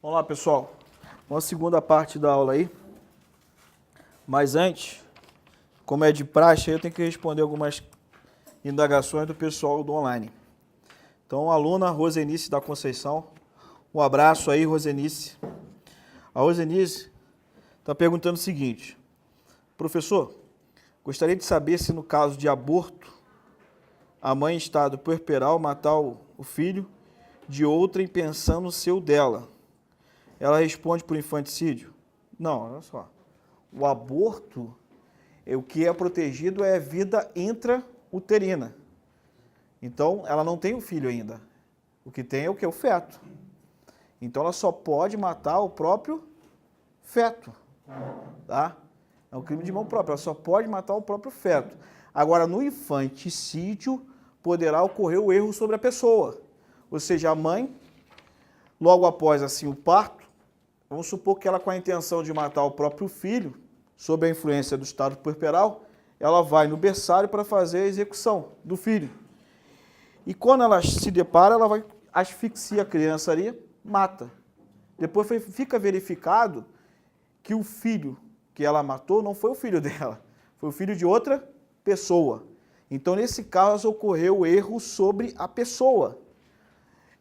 Vamos lá, pessoal. Uma segunda parte da aula aí. Mas antes, como é de praxe, eu tenho que responder algumas indagações do pessoal do online. Então, a aluna Rosenice da Conceição. Um abraço aí, Rosenice. A Rosenice está perguntando o seguinte: professor, gostaria de saber se no caso de aborto, a mãe em estado puerperal matar o filho de outrem pensando ser o dela, ela responde por infanticídio? Não, olha só. O aborto, o que é protegido é a vida intrauterina. Então, ela não tem o filho ainda. O que tem é o que? O feto. Então, ela só pode matar o próprio feto. Tá? É um crime de mão própria. Ela só pode matar o próprio feto. Agora, no infanticídio, poderá ocorrer o erro sobre a pessoa. Ou seja, a mãe, logo após assim o parto, vamos supor que ela, com a intenção de matar o próprio filho, sob a influência do estado puerperal, ela vai no berçário para fazer a execução do filho. E quando ela se depara, ela vai asfixia a criança ali, mata. Depois fica verificado que o filho que ela matou não foi o filho dela, foi o filho de outra pessoa. Então, nesse caso, ocorreu o erro sobre a pessoa.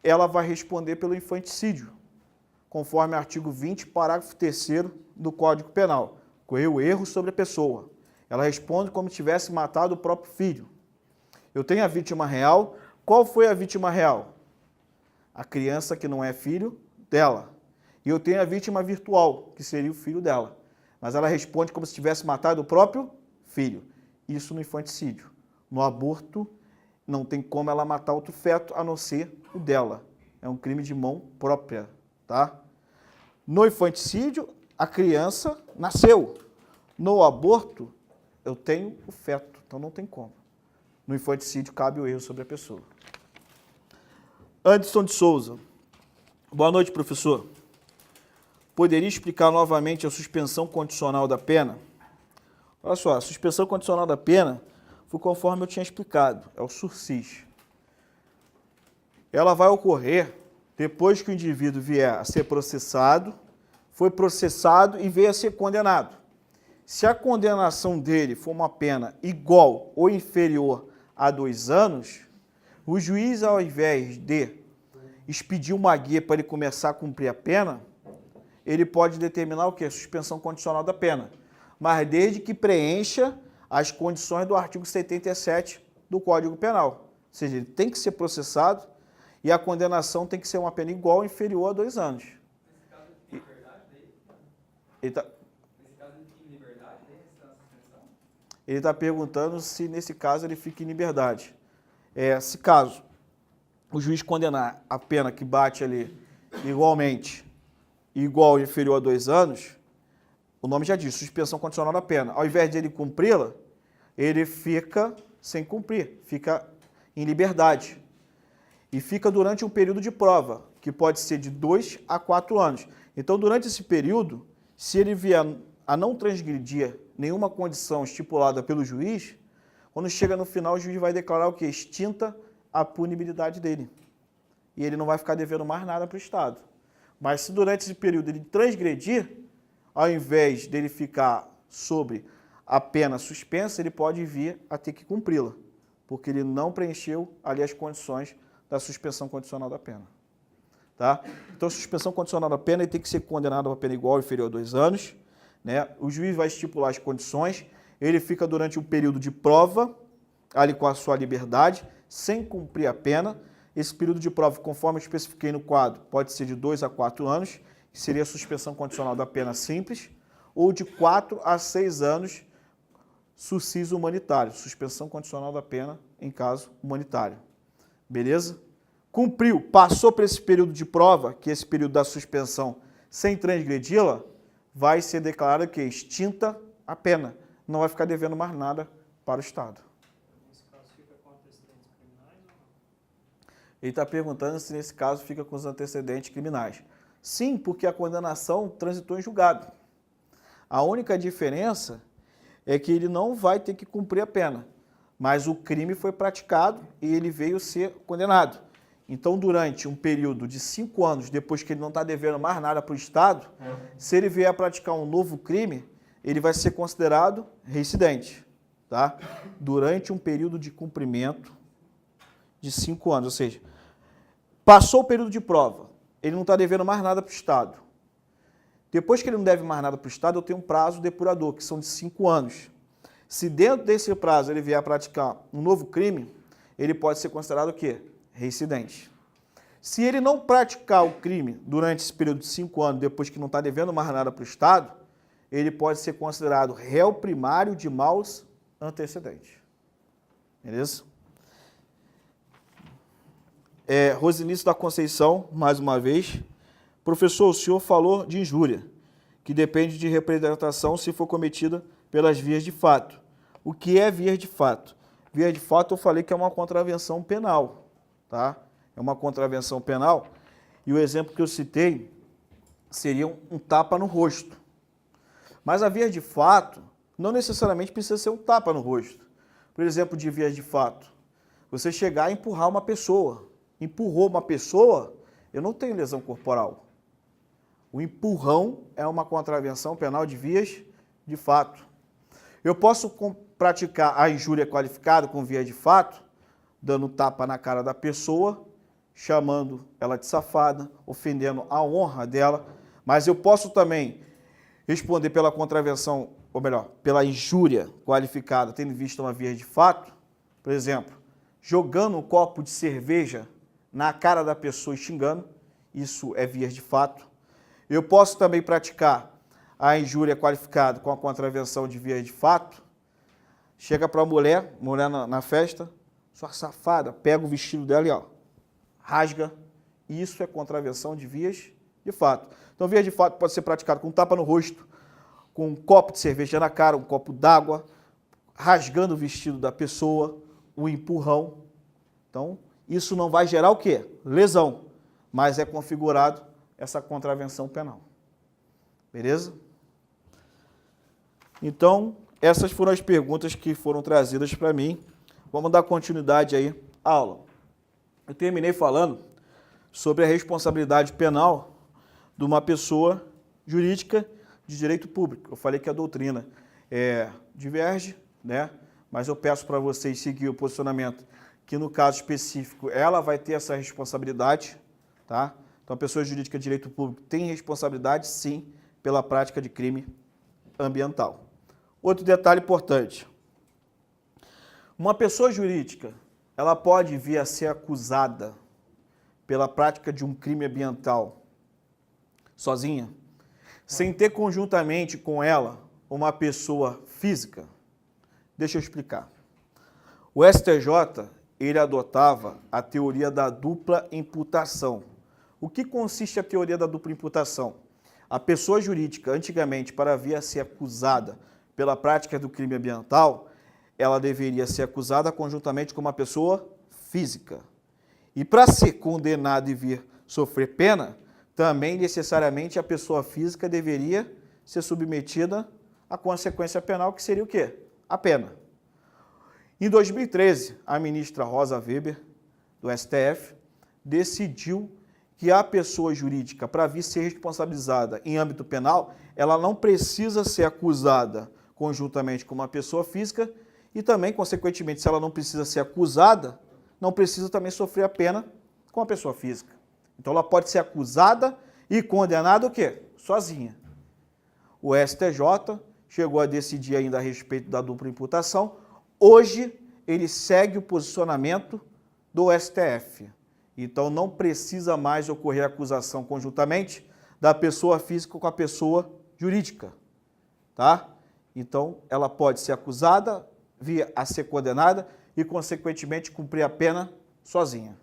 Ela vai responder pelo infanticídio, conforme o artigo 20, parágrafo 3º do Código Penal. Ocorreu o erro sobre a pessoa. Ela responde como se tivesse matado o próprio filho. Eu tenho a vítima real. Qual foi a vítima real? A criança que não é filho dela. E eu tenho a vítima virtual, que seria o filho dela. Mas ela responde como se tivesse matado o próprio filho. Isso no infanticídio. No aborto, não tem como ela matar outro feto, a não ser o dela. É um crime de mão própria, tá? No infanticídio, a criança nasceu. No aborto, eu tenho o feto, então não tem como. No infanticídio, cabe o erro sobre a pessoa. Anderson de Souza. Boa noite, professor. Poderia explicar novamente a suspensão condicional da pena? Olha só, a suspensão condicional da pena foi conforme eu tinha explicado, é o sursis. Ela vai ocorrer depois que o indivíduo vier a ser processado, foi processado e veio a ser condenado. Se a condenação dele for uma pena igual ou inferior a 2 anos, o juiz, ao invés de expedir uma guia para ele começar a cumprir a pena, ele pode determinar o quê? Suspensão condicional da pena, mas desde que preencha as condições do artigo 77 do Código Penal. Ou seja, ele tem que ser processado e a condenação tem que ser uma pena igual ou inferior a 2 anos. Nesse caso, ele tem liberdade daí? Nesse caso, ele tem liberdade daí, essa suspensão? Ele está perguntando se, nesse caso, ele fica em liberdade. Se caso o juiz condenar a pena que bate ali igualmente, igual ou inferior a 2 anos, o nome já diz, suspensão condicional da pena. Ao invés de ele cumpri-la, ele fica sem cumprir, fica em liberdade. E fica durante um período de prova, que pode ser de 2 a 4 anos. Então, durante esse período, se ele vier a não transgredir nenhuma condição estipulada pelo juiz, quando chega no final, o juiz vai declarar o quê? Extinta a punibilidade dele. E ele não vai ficar devendo mais nada para o Estado. Mas se durante esse período ele transgredir, ao invés dele ficar sobre a pena suspensa, ele pode vir a ter que cumpri-la, porque ele não preencheu ali as condições da suspensão condicional da pena. Tá? Então, suspensão condicional da pena, ele tem que ser condenado a uma pena igual ou inferior a 2 anos. Né? O juiz vai estipular as condições, ele fica durante um período de prova, ali com a sua liberdade, sem cumprir a pena. Esse período de prova, conforme eu especifiquei no quadro, pode ser de 2 a 4 anos, que seria a suspensão condicional da pena simples, ou de 4 a 6 anos, sursis humanitário, suspensão condicional da pena em caso humanitário. Beleza? Cumpriu, passou por esse período de prova, que é esse período da suspensão, sem transgredi-la, vai ser declarado que extinta a pena. Não vai ficar devendo mais nada para o Estado. Nesse caso, fica com antecedentes criminais ou não? Ele está perguntando se nesse caso fica com os antecedentes criminais. Sim, porque a condenação transitou em julgado. A única diferença é que ele não vai ter que cumprir a pena, mas o crime foi praticado e ele veio ser condenado. Então, durante um período de 5 anos, depois que ele não está devendo mais nada para o Estado, se ele vier a praticar um novo crime, ele vai ser considerado reincidente, tá? Durante um período de cumprimento de 5 anos, ou seja, passou o período de prova, ele não está devendo mais nada para o Estado. Depois que ele não deve mais nada para o Estado, eu tenho um prazo depurador, que são de 5 anos. Se dentro desse prazo ele vier a praticar um novo crime, ele pode ser considerado o quê? Reincidente. Se ele não praticar o crime durante esse período de 5 anos, depois que não está devendo mais nada para o Estado, ele pode ser considerado réu primário de maus antecedentes. Beleza? Rosinício da Conceição, mais uma vez. Professor, o senhor falou de injúria, que depende de representação se for cometida pelas vias de fato. O que é vias de fato? Via de fato eu falei que é uma contravenção penal, tá? É uma contravenção penal e o exemplo que eu citei seria um tapa no rosto. Mas a via de fato não necessariamente precisa ser um tapa no rosto. Por exemplo, de vias de fato, você chegar e empurrar uma pessoa. Empurrou uma pessoa, eu não tenho lesão corporal. O empurrão é uma contravenção penal de vias de fato. Eu posso praticar a injúria qualificada com via de fato, dando tapa na cara da pessoa, chamando ela de safada, ofendendo a honra dela, mas eu posso também responder pela contravenção, ou melhor, pela injúria qualificada, tendo visto uma via de fato, por exemplo, jogando um copo de cerveja na cara da pessoa e xingando, isso é vias de fato. Eu posso também praticar a injúria qualificada com a contravenção de via de fato. Chega para a mulher na festa, sua safada, pega o vestido dela e ó, rasga. Isso é contravenção de vias de fato. Então, via de fato pode ser praticado com um tapa no rosto, com um copo de cerveja na cara, um copo d'água, rasgando o vestido da pessoa, um empurrão. Então, isso não vai gerar o quê? Lesão, mas é configurado essa contravenção penal. Beleza? Então, essas foram as perguntas que foram trazidas para mim. Vamos dar continuidade aí à aula. Eu terminei falando sobre a responsabilidade penal de uma pessoa jurídica de direito público. Eu falei que a doutrina diverge, né? Mas eu peço para vocês seguir o posicionamento que, no caso específico, ela vai ter essa responsabilidade, tá? Então, a pessoa jurídica de direito público tem responsabilidade, sim, pela prática de crime ambiental. Outro detalhe importante. Uma pessoa jurídica, ela pode vir a ser acusada pela prática de um crime ambiental sozinha, sem ter conjuntamente com ela uma pessoa física? Deixa eu explicar. O STJ, ele adotava a teoria da dupla imputação. O que consiste a teoria da dupla imputação? A pessoa jurídica, antigamente, para vir a ser acusada pela prática do crime ambiental, ela deveria ser acusada conjuntamente com uma pessoa física. E para ser condenada e vir sofrer pena, também necessariamente a pessoa física deveria ser submetida à consequência penal, que seria o quê? A pena. Em 2013, a ministra Rosa Weber, do STF, decidiu que a pessoa jurídica, para vir ser responsabilizada em âmbito penal, ela não precisa ser acusada conjuntamente com uma pessoa física e também, consequentemente, se ela não precisa ser acusada, não precisa também sofrer a pena com a pessoa física. Então, ela pode ser acusada e condenada o quê? Sozinha. O STJ chegou a decidir ainda a respeito da dupla imputação. Hoje, ele segue o posicionamento do STF. Então, não precisa mais ocorrer acusação conjuntamente da pessoa física com a pessoa jurídica, tá? Então, ela pode ser acusada, vir a ser condenada e, consequentemente, cumprir a pena sozinha.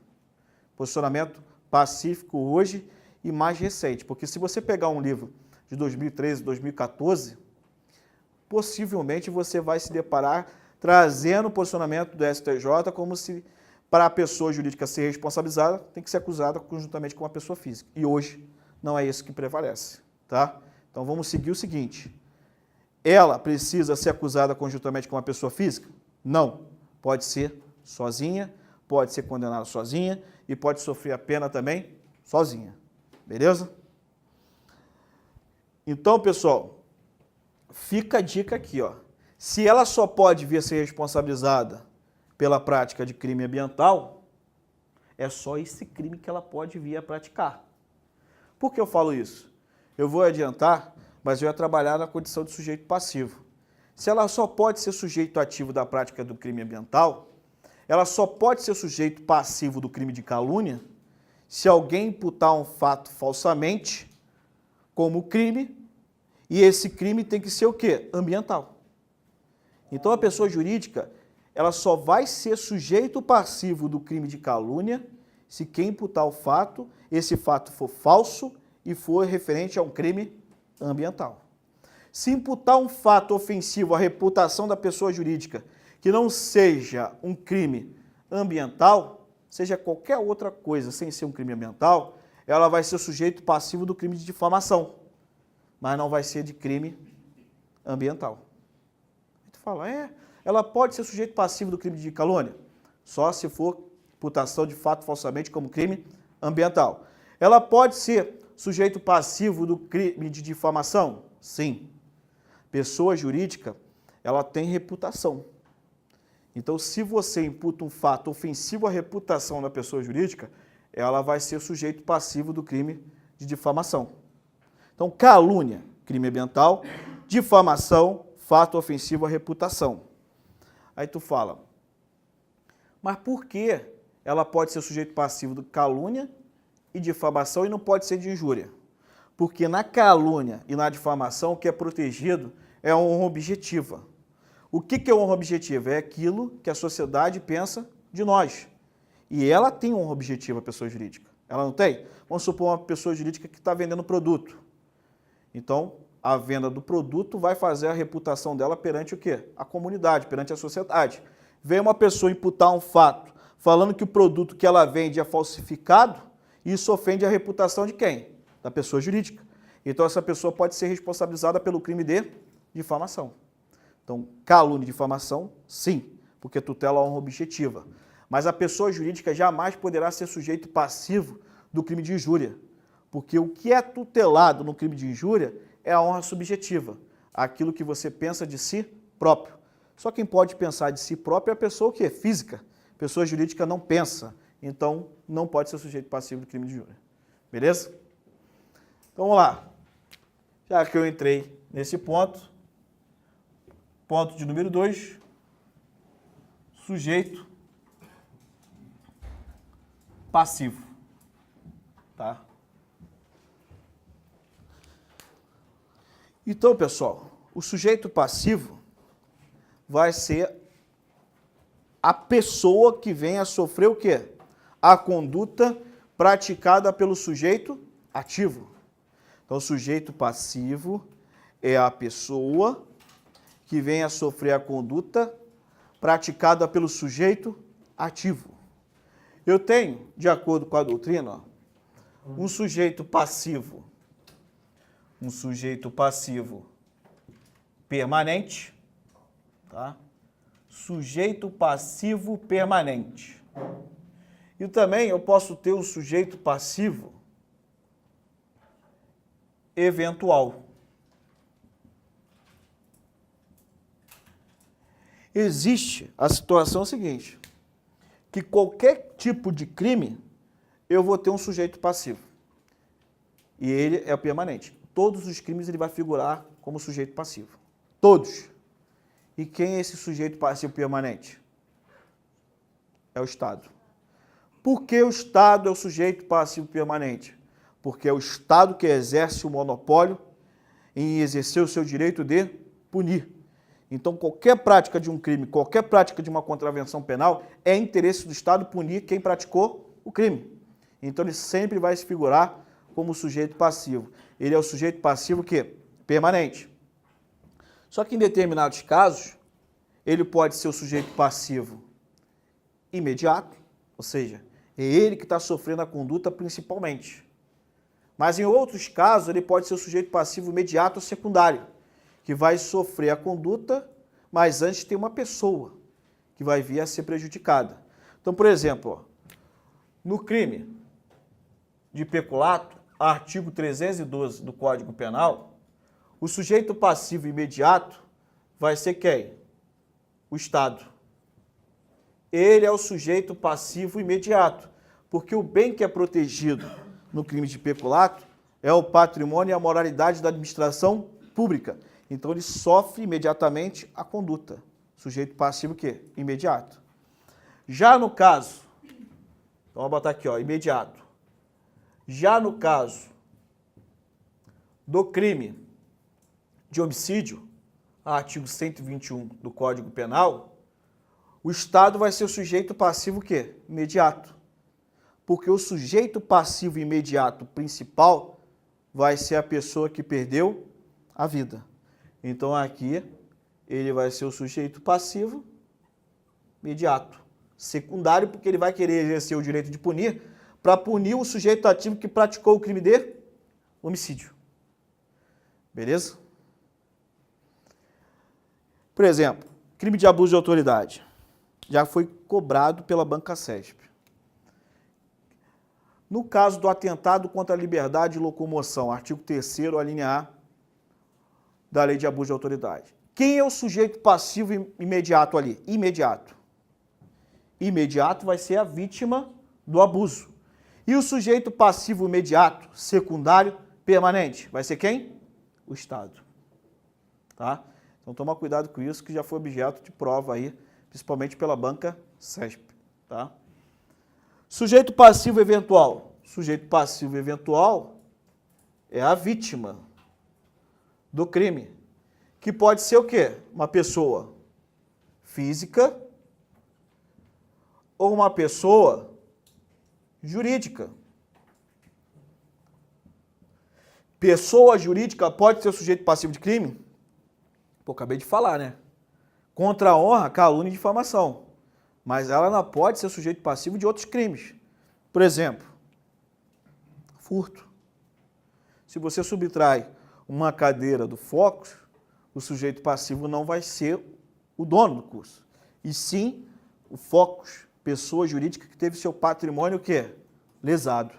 Posicionamento pacífico hoje e mais recente, porque se você pegar um livro de 2013, 2014, possivelmente você vai se deparar trazendo o posicionamento do STJ como se, para a pessoa jurídica ser responsabilizada, tem que ser acusada conjuntamente com uma pessoa física. E hoje não é isso que prevalece, tá? Então vamos seguir o seguinte. Ela precisa ser acusada conjuntamente com uma pessoa física? Não. Pode ser sozinha, pode ser condenada sozinha e pode sofrer a pena também sozinha. Beleza? Então, pessoal, fica a dica aqui, ó. Se ela só pode vir a ser responsabilizada pela prática de crime ambiental, é só esse crime que ela pode vir a praticar. Por que eu falo isso? Eu vou adiantar, mas eu ia trabalhar na condição de sujeito passivo. Se ela só pode ser sujeito ativo da prática do crime ambiental, ela só pode ser sujeito passivo do crime de calúnia se alguém imputar um fato falsamente como crime, e esse crime tem que ser o quê? Ambiental. Então a pessoa jurídica, ela só vai ser sujeito passivo do crime de calúnia se quem imputar o fato, esse fato for falso e for referente a um crime ambiental. Se imputar um fato ofensivo à reputação da pessoa jurídica que não seja um crime ambiental, seja qualquer outra coisa sem ser um crime ambiental, ela vai ser sujeito passivo do crime de difamação, mas não vai ser de crime ambiental. Tu fala, ela pode ser sujeito passivo do crime de calúnia? Só se for imputação de fato falsamente como crime ambiental. Ela pode ser sujeito passivo do crime de difamação? Sim. Pessoa jurídica, ela tem reputação. Então, se você imputa um fato ofensivo à reputação da pessoa jurídica, ela vai ser sujeito passivo do crime de difamação. Então, calúnia, crime ambiental, difamação, fato ofensivo à reputação. Aí tu fala, mas por que ela pode ser sujeito passivo de calúnia e difamação e não pode ser de injúria? Porque na calúnia e na difamação o que é protegido é a honra objetiva. O que é honra objetiva? É aquilo que a sociedade pensa de nós. E ela tem honra objetiva, a pessoa jurídica. Ela não tem? Vamos supor uma pessoa jurídica que está vendendo produto. Então, a venda do produto vai fazer a reputação dela perante o quê? A comunidade, perante a sociedade. Vem uma pessoa imputar um fato falando que o produto que ela vende é falsificado, isso ofende a reputação de quem? Da pessoa jurídica. Então, essa pessoa pode ser responsabilizada pelo crime de difamação. Então, calúnia e difamação, sim, porque tutela a honra objetiva. Mas a pessoa jurídica jamais poderá ser sujeito passivo do crime de injúria, porque o que é tutelado no crime de injúria é a honra subjetiva, aquilo que você pensa de si próprio. Só quem pode pensar de si próprio é a pessoa que é física. A pessoa jurídica não pensa, então não pode ser sujeito passivo do crime de injúria. Beleza? Então vamos lá. Já que eu entrei nesse ponto de número 2, sujeito passivo. Tá? Então, pessoal, o sujeito passivo vai ser a pessoa que vem a sofrer o quê? A conduta praticada pelo sujeito ativo. Então, o sujeito passivo é a pessoa que vem a sofrer a conduta praticada pelo sujeito ativo. Eu tenho, de acordo com a doutrina, um sujeito passivo permanente, tá? Sujeito passivo permanente. E também eu posso ter um sujeito passivo eventual. Existe a situação seguinte, que qualquer tipo de crime eu vou ter um sujeito passivo. E ele é permanente. Todos os crimes ele vai figurar como sujeito passivo. Todos. E quem é esse sujeito passivo permanente? É o Estado. Por que o Estado é o sujeito passivo permanente? Porque é o Estado que exerce o monopólio em exercer o seu direito de punir. Então, qualquer prática de um crime, qualquer prática de uma contravenção penal, é interesse do Estado punir quem praticou o crime. Então, ele sempre vai se figurar como sujeito passivo. Ele é o sujeito passivo que? Permanente. Só que em determinados casos, ele pode ser o sujeito passivo imediato, ou seja, é ele que está sofrendo a conduta principalmente. Mas em outros casos, ele pode ser o sujeito passivo imediato ou secundário, que vai sofrer a conduta, mas antes tem uma pessoa que vai vir a ser prejudicada. Então, por exemplo, ó, no crime de peculato, artigo 312 do Código Penal, o sujeito passivo imediato vai ser quem? O Estado. Ele é o sujeito passivo imediato, porque o bem que é protegido no crime de peculato é o patrimônio e a moralidade da administração pública. Então ele sofre imediatamente a conduta. Sujeito passivo o quê? Imediato. Já no caso, então vamos botar aqui, ó, imediato. Já no caso do crime de homicídio, artigo 121 do Código Penal, o Estado vai ser o sujeito passivo o quê? Imediato. Porque o sujeito passivo imediato principal vai ser a pessoa que perdeu a vida. Então aqui ele vai ser o sujeito passivo imediato. Secundário, porque ele vai querer exercer o direito de punir para punir o sujeito ativo que praticou o crime de homicídio. Beleza? Por exemplo, crime de abuso de autoridade. Já foi cobrado pela Banca CESP. No caso do atentado contra a liberdade de locomoção, artigo 3º, a linha A da Lei de Abuso de Autoridade. Quem é o sujeito passivo imediato ali? Imediato. Imediato vai ser a vítima do abuso. E o sujeito passivo imediato, secundário, permanente, vai ser quem? O Estado. Tá? Então toma cuidado com isso, que já foi objeto de prova aí, principalmente pela Banca CESP. Tá? Sujeito passivo eventual. Sujeito passivo eventual é a vítima do crime, que pode ser o quê? Uma pessoa física ou uma pessoa jurídica. Pessoa jurídica pode ser o sujeito passivo de crime? Pô, acabei de falar, né? Contra a honra, calúnia e difamação. Mas ela não pode ser sujeito passivo de outros crimes. Por exemplo, furto. Se você subtrai uma cadeira do Focus, o sujeito passivo não vai ser o dono do curso, e sim o Focus, pessoa jurídica que teve seu patrimônio o quê? Lesado.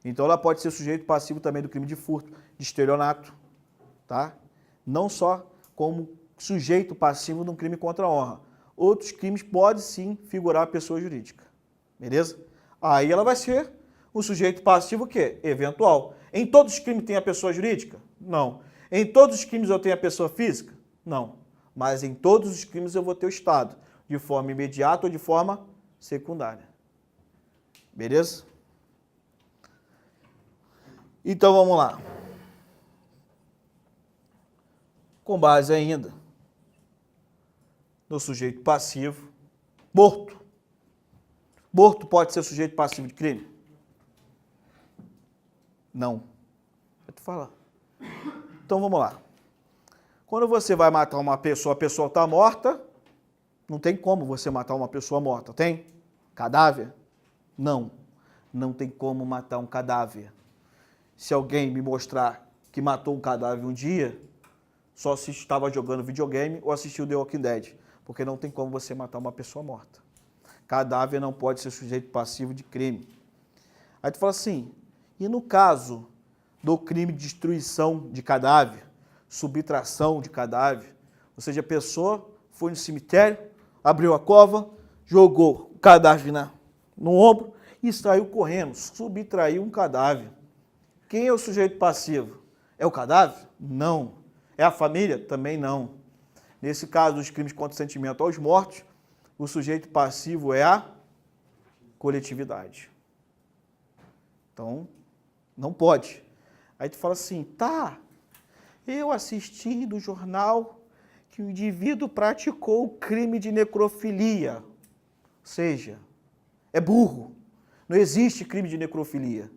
Então ela pode ser sujeito passivo também do crime de furto, de estelionato, tá? Não só como sujeito passivo de um crime contra a honra. Outros crimes podem sim figurar a pessoa jurídica. Beleza? Aí ela vai ser um sujeito passivo o quê? Eventual. Em todos os crimes tem a pessoa jurídica? Não. Em todos os crimes eu tenho a pessoa física? Não. Mas em todos os crimes eu vou ter o Estado, de forma imediata ou de forma secundária. Beleza? Então vamos lá. Com base ainda no sujeito passivo, morto. Morto pode ser sujeito passivo de crime? Não. Vou te falar. Então vamos lá. Quando você vai matar uma pessoa, a pessoa está morta, não tem como você matar uma pessoa morta, tem? Cadáver? Não. Não tem como matar um cadáver. Se alguém me mostrar que matou um cadáver um dia, só se estava jogando videogame ou assistiu The Walking Dead, porque não tem como você matar uma pessoa morta. Cadáver não pode ser sujeito passivo de crime. Aí tu fala assim, e no caso do crime de destruição de cadáver, subtração de cadáver, ou seja, a pessoa foi no cemitério, abriu a cova, jogou o cadáver no ombro e saiu correndo, subtraiu um cadáver. Quem é o sujeito passivo? É o cadáver? Não. É a família? Também não. Nesse caso, dos crimes contra o sentimento aos mortos, o sujeito passivo é a coletividade. Então, não pode. Aí tu fala assim, tá, eu assisti do jornal que o indivíduo praticou o crime de necrofilia. Ou seja, é burro. Não existe crime de necrofilia.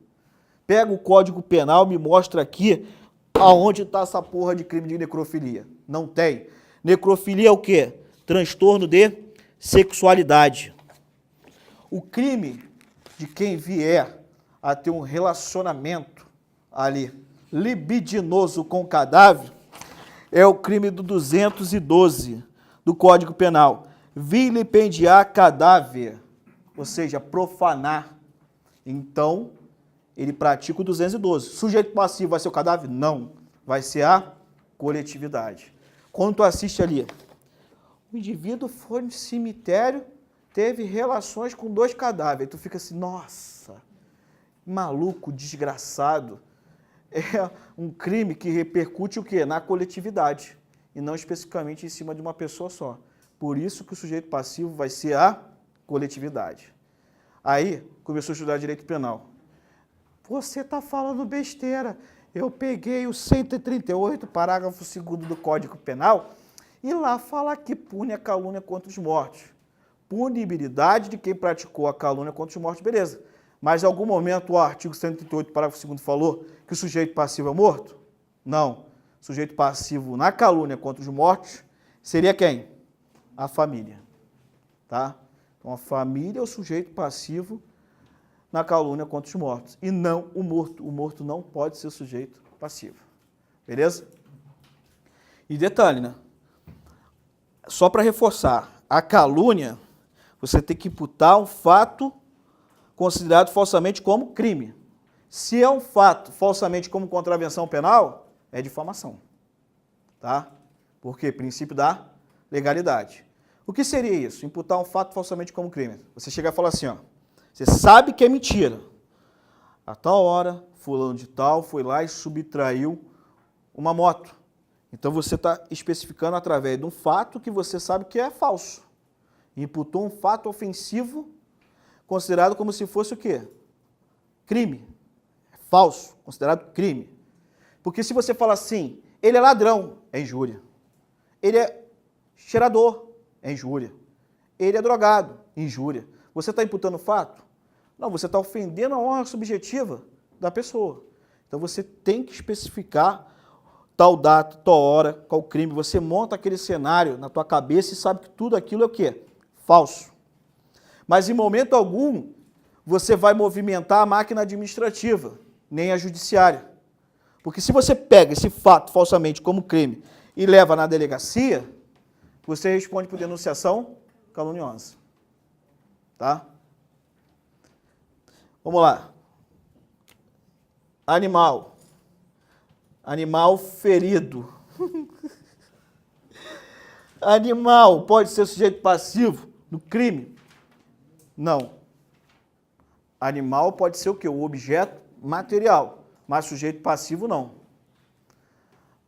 Pega o Código Penal, me mostra aqui aonde está essa porra de crime de necrofilia. Não tem. Necrofilia é o quê? Transtorno de sexualidade. O crime de quem vier a ter um relacionamento ali libidinoso com o cadáver é o crime do 212 do Código Penal. Vilipendiar cadáver. ou seja, profanar. Então, ele pratica o 212. Sujeito passivo vai ser o cadáver? Não. Vai ser a coletividade. Quando tu assiste ali, o indivíduo foi no cemitério, teve relações com 2 cadáveres. Tu fica assim, nossa, maluco, desgraçado. É um crime que repercute o quê? Na coletividade, e não especificamente em cima de uma pessoa só. Por isso que o sujeito passivo vai ser a coletividade. Aí, começou a estudar direito penal. Você está falando besteira. Eu peguei o 138, parágrafo 2º do Código Penal, e lá fala que pune a calúnia contra os mortos. Punibilidade de quem praticou a calúnia contra os mortos, beleza. Mas em algum momento o artigo 138, parágrafo 2º falou que o sujeito passivo é morto? Não. O sujeito passivo na calúnia contra os mortos seria quem? A família. Tá? Então a família é o sujeito passivo na calúnia contra os mortos, e não o morto. O morto não pode ser sujeito passivo. Beleza? E detalhe, né? Só para reforçar, a calúnia, você tem que imputar um fato considerado falsamente como crime. Se é um fato falsamente como contravenção penal, é difamação. Tá? Por quê? Princípio da legalidade. O que seria isso? Imputar um fato falsamente como crime. Você chega e fala assim, ó, você sabe que é mentira. A tal hora, fulano de tal foi lá e subtraiu uma moto. Então você está especificando através de um fato que você sabe que é falso. Imputou um fato ofensivo considerado como se fosse o quê? Crime. É falso, considerado crime. Porque se você fala assim, ele é ladrão, é injúria. Ele é cheirador, é injúria. Ele é drogado, injúria. Você está imputando fato? Não, você está ofendendo a honra subjetiva da pessoa. Então você tem que especificar tal data, tal hora, qual crime. Você monta aquele cenário na tua cabeça e sabe que tudo aquilo é o quê? Falso. Mas em momento algum você vai movimentar a máquina administrativa, nem a judiciária. Porque se você pega esse fato falsamente como crime e leva na delegacia, você responde por denunciação caluniosa. Tá? Vamos lá. Animal. Animal ferido. Animal pode ser sujeito passivo do crime? Não. Animal pode ser o quê? O objeto material, mas sujeito passivo não.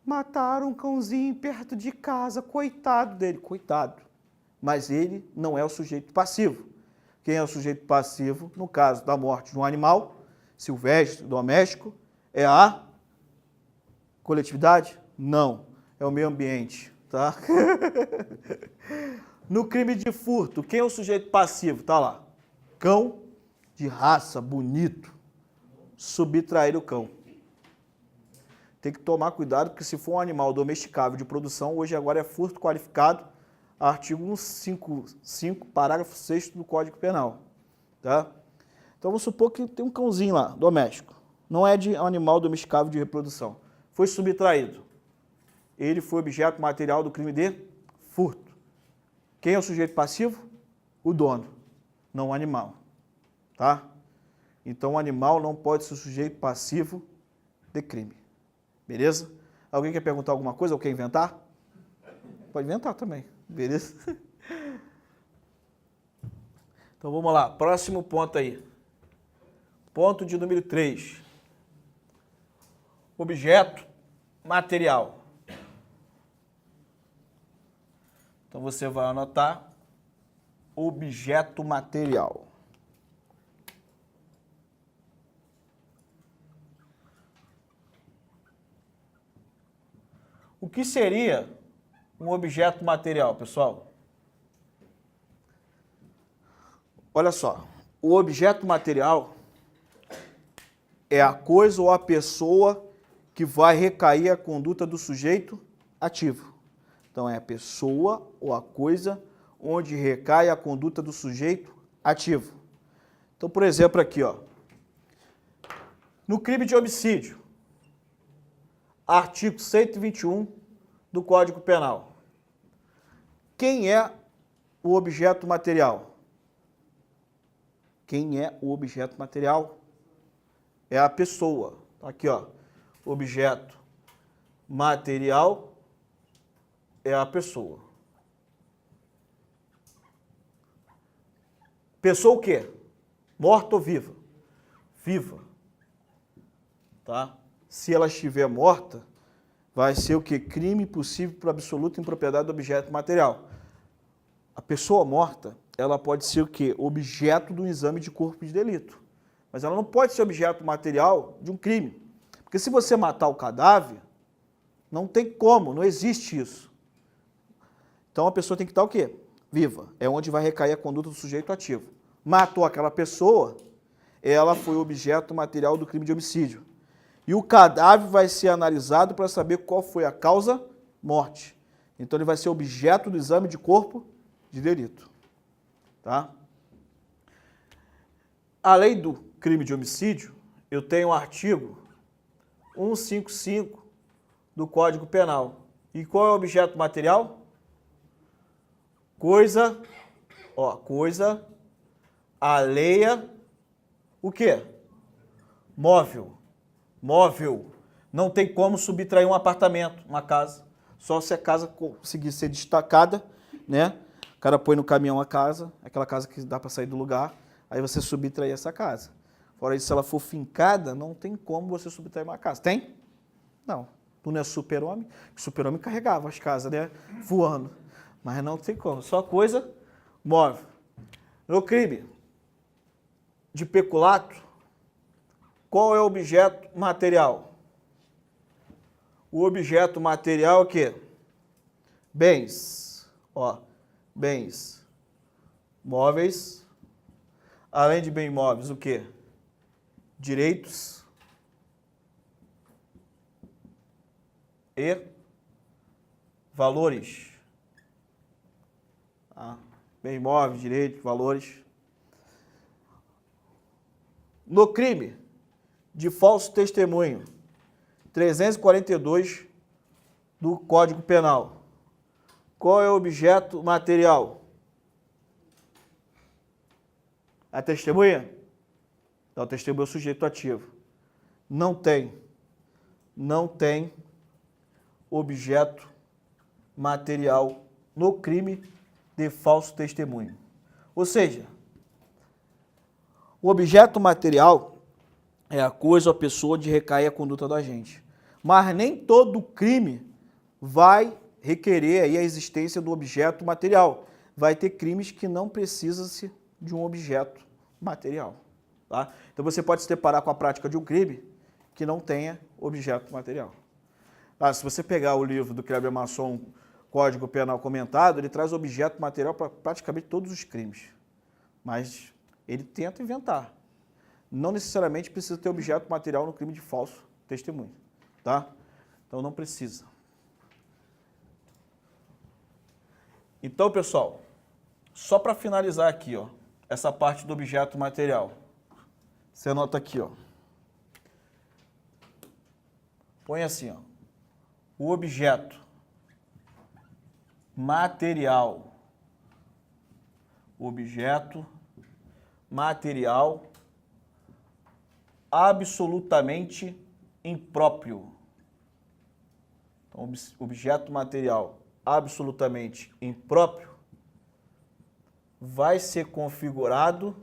Mataram um cãozinho perto de casa, coitado dele, coitado. Mas ele não é o sujeito passivo. Quem é o sujeito passivo, no caso da morte de um animal silvestre, doméstico, é a coletividade? Não, é o meio ambiente, tá? No crime de furto, quem é o sujeito passivo? Tá lá, cão de raça, bonito, subtrair o cão. Tem que tomar cuidado, porque se for um animal domesticável de produção, hoje agora é furto qualificado, artigo 155, parágrafo 6º do Código Penal. Tá? Então vamos supor que tem um cãozinho lá, doméstico. Não é de animal domesticável de reprodução. Foi subtraído. Ele foi objeto material do crime de furto. Quem é o sujeito passivo? O dono, não o animal. Tá? Então o animal não pode ser sujeito passivo de crime. Beleza? Alguém quer perguntar alguma coisa ou quer inventar? Pode inventar também. Beleza? Então vamos lá. Próximo ponto aí. Ponto de número 3. Objeto material. Então você vai anotar objeto material. O que seria um objeto material, pessoal? Olha só, o objeto material é a coisa ou a pessoa que vai recair a conduta do sujeito ativo. Então é a pessoa ou a coisa onde recai a conduta do sujeito ativo. Então, por exemplo, aqui, ó, no crime de homicídio, artigo 121 do Código Penal. Quem é o objeto material? Quem é o objeto material? É a pessoa. Aqui, ó. Objeto material é a pessoa. Pessoa o quê? Morta ou viva? Viva. Tá? Se ela estiver morta, vai ser o quê? Crime possível por absoluta impropriedade do objeto material. A pessoa morta, ela pode ser o quê? Objeto do exame de corpo de delito. Mas ela não pode ser objeto material de um crime. Porque se você matar o cadáver, não tem como, não existe isso. Então a pessoa tem que estar o quê? Viva. É onde vai recair a conduta do sujeito ativo. Matou aquela pessoa, ela foi objeto material do crime de homicídio. E o cadáver vai ser analisado para saber qual foi a causa morte. Então ele vai ser objeto do exame de corpo de delito. Tá? A lei do crime de homicídio, eu tenho o artigo 155 do Código Penal. E qual é o objeto material? Coisa alheia, o quê? Móvel. Móvel. Não tem como subtrair um apartamento, uma casa. Só se a casa conseguir ser destacada, né? O cara põe no caminhão a casa, aquela casa que dá para sair do lugar, aí você subtrair essa casa. Fora isso, se ela for fincada, não tem como você subtrair uma casa. Tem? Não. Tu não é super-homem? Super-homem carregava as casas, né? Voando. Mas não tem como. Só coisa móvel. No crime de peculato, qual é o objeto material? O objeto material é o quê? Bens. Ó, bens móveis. Além de bens móveis, o quê? Direitos e valores. Bem móveis, direitos, valores. No crime de falso testemunho, 342 do Código Penal, qual é o objeto material? A testemunha? Não, a testemunha é o sujeito ativo. Não tem objeto material no crime de falso testemunho. Ou seja, o objeto material é a coisa ou a pessoa onde recai a conduta do agente. Mas nem todo crime vai requerer aí a existência do objeto material. Vai ter crimes que não precisam-se de um objeto material. Tá? Então você pode se deparar com a prática de um crime que não tenha objeto material. Se você pegar o livro do Kleber Masson, Código Penal Comentado, ele traz objeto material para praticamente todos os crimes. Mas ele tenta inventar. Não necessariamente precisa ter objeto material no crime de falso testemunho. Tá? Então não precisa. Então, pessoal, só para finalizar aqui, ó, essa parte do objeto material. Você anota aqui, ó. Põe assim, ó. O objeto material. Objeto material absolutamente impróprio. Então, objeto material absolutamente impróprio vai ser configurado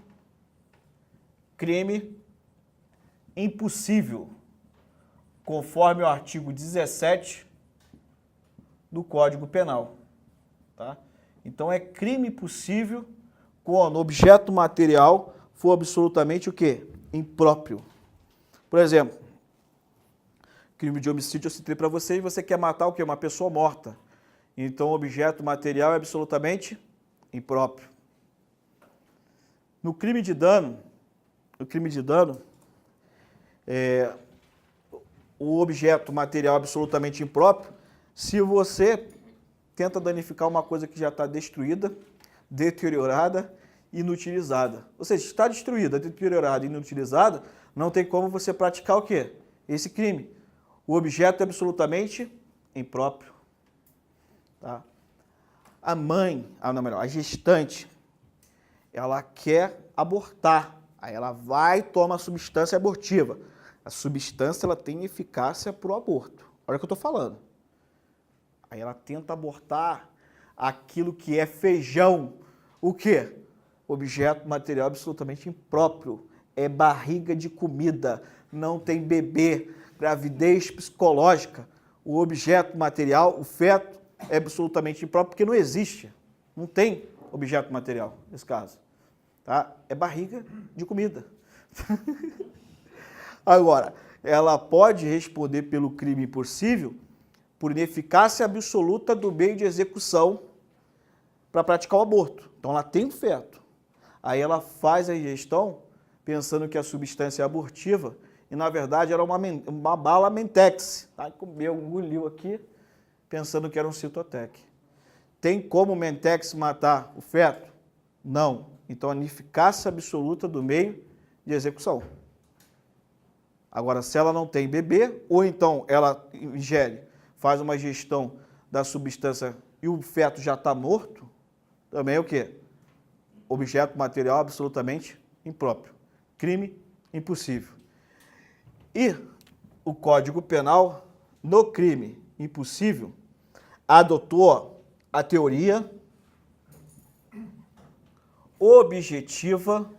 crime impossível, conforme o artigo 17 do Código Penal. Tá? Então, é crime possível quando o objeto material for absolutamente o quê? Impróprio. Por exemplo, crime de homicídio eu citei para você e você quer matar o quê? Uma pessoa morta. Então, o objeto material é absolutamente impróprio. No crime de dano, o objeto material absolutamente impróprio, se você tenta danificar uma coisa que já está destruída, deteriorada, inutilizada. Ou seja, está destruída, deteriorada, inutilizada, não tem como você praticar o quê? Esse crime. O objeto é absolutamente impróprio. Tá? A gestante, ela quer abortar. Aí ela vai e toma a substância abortiva. A substância ela tem eficácia para o aborto. Olha o que eu estou falando. Aí ela tenta abortar aquilo que é feijão. O quê? Objeto material absolutamente impróprio. É barriga de comida. Não tem bebê. Gravidez psicológica. O objeto material, o feto, é absolutamente impróprio porque não existe. Não tem objeto material nesse caso. Tá? É barriga de comida. Agora, ela pode responder pelo crime impossível por ineficácia absoluta do meio de execução para praticar o aborto. Então, ela tem um feto. Aí ela faz a ingestão pensando que a substância é abortiva e, na verdade, era uma bala Mentex. Tá? Comeu, engoliu aqui, pensando que era um Citotec. Tem como o Mentex matar o feto? Não. Então, a ineficácia absoluta do meio de execução. Agora, se ela não tem bebê, ou então ela ingere, faz uma ingestão da substância e o feto já está morto, também é o quê? Objeto material absolutamente impróprio. Crime impossível. E o Código Penal, no crime impossível, adotou a teoria objetiva,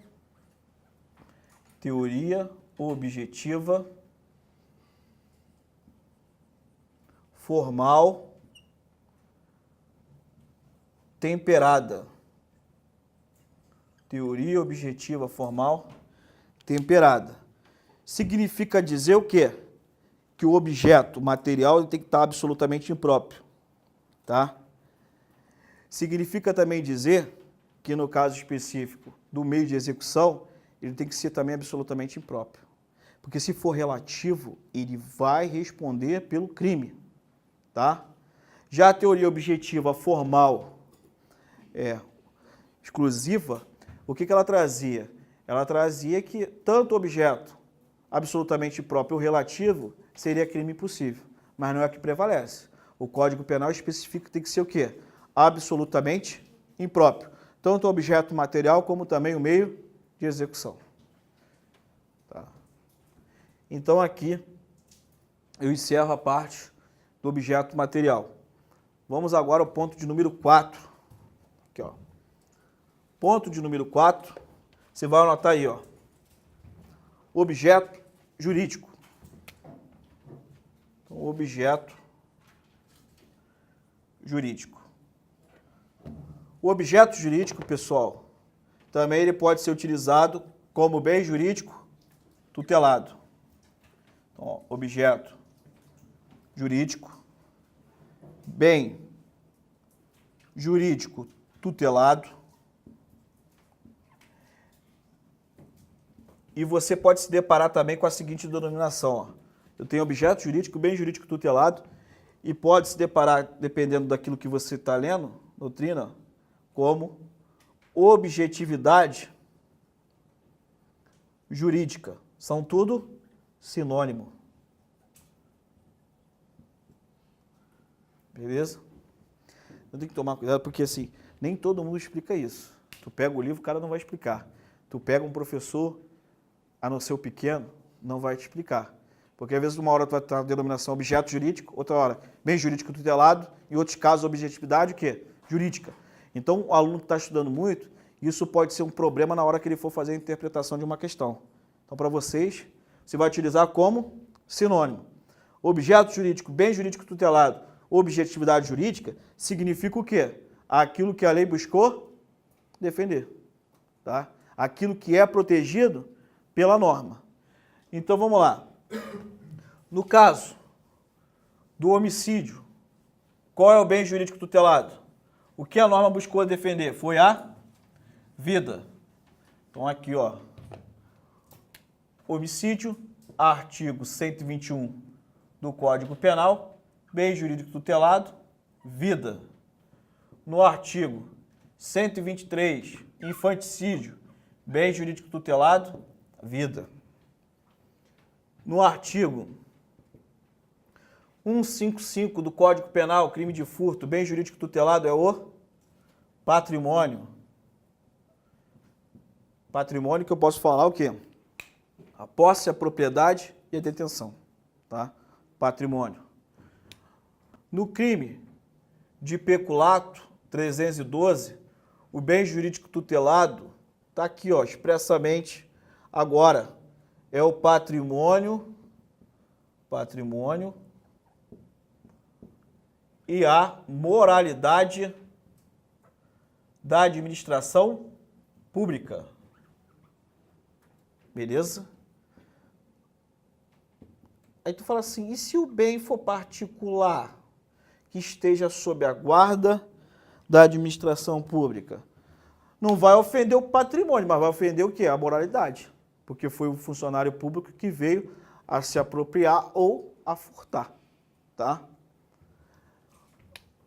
formal, temperada. Teoria objetiva, formal, temperada. Significa dizer o quê? Que o objeto material ele tem que estar absolutamente impróprio, tá? Significa também dizer que no caso específico do meio de execução, ele tem que ser também absolutamente impróprio. Porque se for relativo, ele vai responder pelo crime, tá? Já a teoria objetiva formal exclusiva, o que ela trazia? Ela trazia que tanto o objeto absolutamente impróprio ou relativo seria crime impossível, mas não é o que prevalece. O Código Penal especifica que tem que ser o quê? Absolutamente impróprio. Tanto o objeto material como também o meio de execução. Tá. Então aqui eu encerro a parte do objeto material. Vamos agora ao ponto de número 4. Aqui, ó. Ponto de número 4, você vai anotar aí, ó. Objeto jurídico. Então, objeto jurídico. O objeto jurídico, pessoal, também ele pode ser utilizado como bem jurídico tutelado. Então, ó, objeto jurídico, bem jurídico tutelado. E você pode se deparar também com a seguinte denominação, ó. Eu tenho objeto jurídico, bem jurídico tutelado, e pode se deparar, dependendo daquilo que você está lendo, doutrina, como objetividade jurídica. São tudo sinônimo. Beleza? Eu tenho que tomar cuidado porque, assim, nem todo mundo explica isso. Tu pega o livro, o cara não vai explicar. Tu pega um professor, a não ser o pequeno, não vai te explicar. Porque, às vezes, uma hora tu vai estar na denominação objeto jurídico, outra hora bem jurídico tutelado, em outros casos, objetividade, o quê? Jurídica. Então, o aluno que está estudando muito, isso pode ser um problema na hora que ele for fazer a interpretação de uma questão. Então, para vocês, você vai utilizar como sinônimo. Objeto jurídico, bem jurídico tutelado, objetividade jurídica, significa o quê? Aquilo que a lei buscou defender. Tá? Aquilo que é protegido pela norma. Então, vamos lá. No caso do homicídio, qual é o bem jurídico tutelado? O que a norma buscou defender? Foi a vida. Então, aqui, ó. Homicídio, artigo 121 do Código Penal, bem jurídico tutelado, vida. No artigo 123, infanticídio, bem jurídico tutelado, vida. No artigo 155 do Código Penal, crime de furto, bem jurídico tutelado é o patrimônio. Patrimônio que eu posso falar o quê? A posse, a propriedade e a detenção, tá? Patrimônio. No crime de peculato 312, o bem jurídico tutelado está aqui, ó, expressamente agora. É o patrimônio e a moralidade da administração pública. Beleza? Aí tu fala assim, e se o bem for particular, que esteja sob a guarda da administração pública? Não vai ofender o patrimônio, mas vai ofender o quê? A moralidade. Porque foi o funcionário público que veio a se apropriar ou a furtar, tá?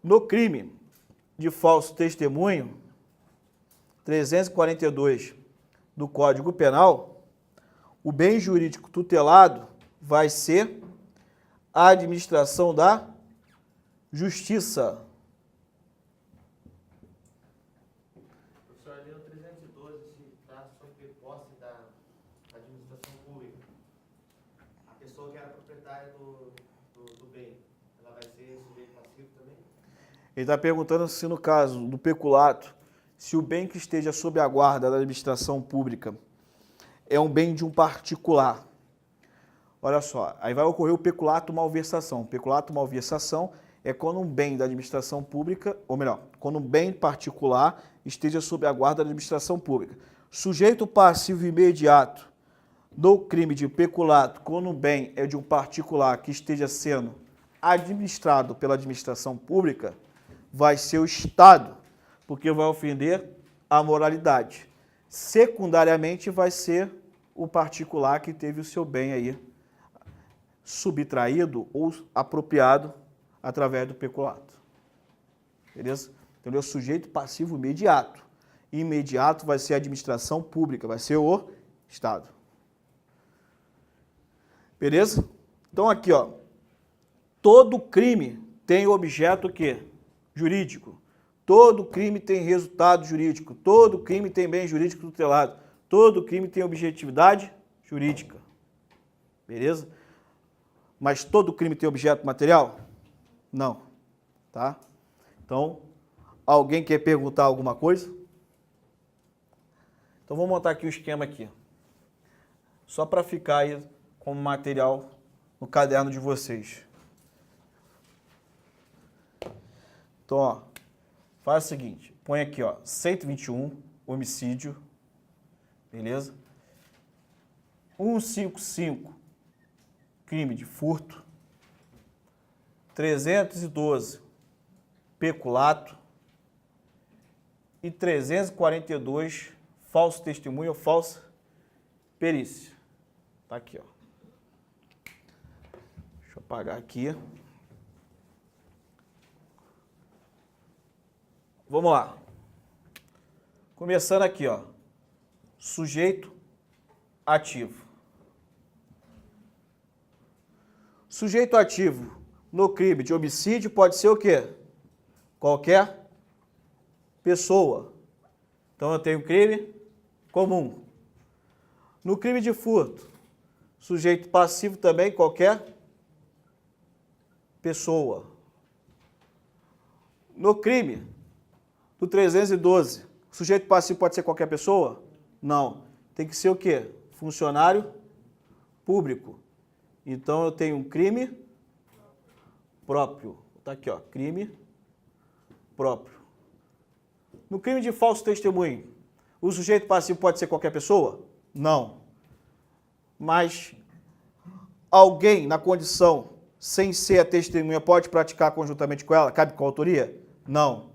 No crime de falso testemunho, 342 do Código Penal, o bem jurídico tutelado vai ser a administração da justiça. Professor, ali no 312, se está sob posse da administração pública, a pessoa que era proprietária do bem, ela vai ser sujeito passivo também? Ele está perguntando se no caso do peculato, se o bem que esteja sob a guarda da administração pública é um bem de um particular. Olha só, aí vai ocorrer o peculato malversação. O peculato malversação é quando um bem da administração pública, ou melhor, quando um bem particular esteja sob a guarda da administração pública. Sujeito passivo imediato do crime de peculato, quando um bem é de um particular que esteja sendo administrado pela administração pública, vai ser o Estado, porque vai ofender a moralidade. Secundariamente, vai ser o particular que teve o seu bem aí subtraído ou apropriado através do peculato. Beleza? Então, ele é o sujeito passivo imediato. Imediato vai ser a administração pública, vai ser o Estado. Beleza? Então, aqui, ó. Todo crime tem objeto o quê? Jurídico. Todo crime tem resultado jurídico. Todo crime tem bem jurídico tutelado. Todo crime tem objetividade jurídica. Beleza? Mas todo crime tem objeto material? Não. Tá? Então, alguém quer perguntar alguma coisa? Então, vou montar aqui um esquema aqui. Só para ficar aí como material no caderno de vocês. Então, ó, faz o seguinte, põe aqui, ó, 121, homicídio, beleza? 155, crime de furto. 312, peculato. E 342, falso testemunho ou falsa perícia. Tá aqui, ó. Deixa eu apagar aqui. Vamos lá. Começando aqui, ó. Sujeito ativo. Sujeito ativo no crime de homicídio pode ser o quê? Qualquer pessoa. Então eu tenho crime comum. No crime de furto, sujeito passivo também qualquer pessoa. No crime do 312, sujeito passivo pode ser qualquer pessoa? Não. Tem que ser o quê? Funcionário público. Então eu tenho um crime próprio. Tá aqui, ó, crime próprio. No crime de falso testemunho, o sujeito passivo pode ser qualquer pessoa? Não. Mas alguém na condição sem ser a testemunha pode praticar conjuntamente com ela? Cabe com a autoria? Não.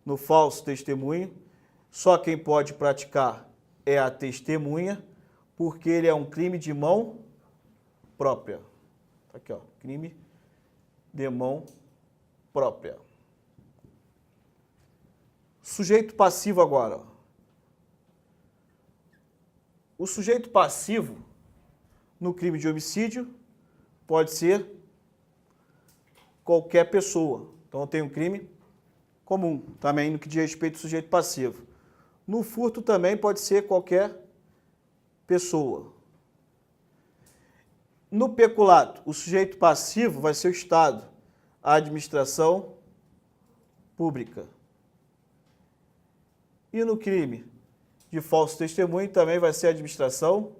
No falso testemunho, só quem pode praticar é a testemunha, porque ele é um crime de mão própria. Aqui, ó, crime de mão própria. Sujeito passivo agora. Ó. O sujeito passivo no crime de homicídio pode ser qualquer pessoa. Então eu tenho um crime comum, também no que diz respeito ao sujeito passivo. No furto também pode ser qualquer pessoa. No peculato, o sujeito passivo vai ser o Estado, a administração pública. E no crime de falso testemunho também vai ser a administração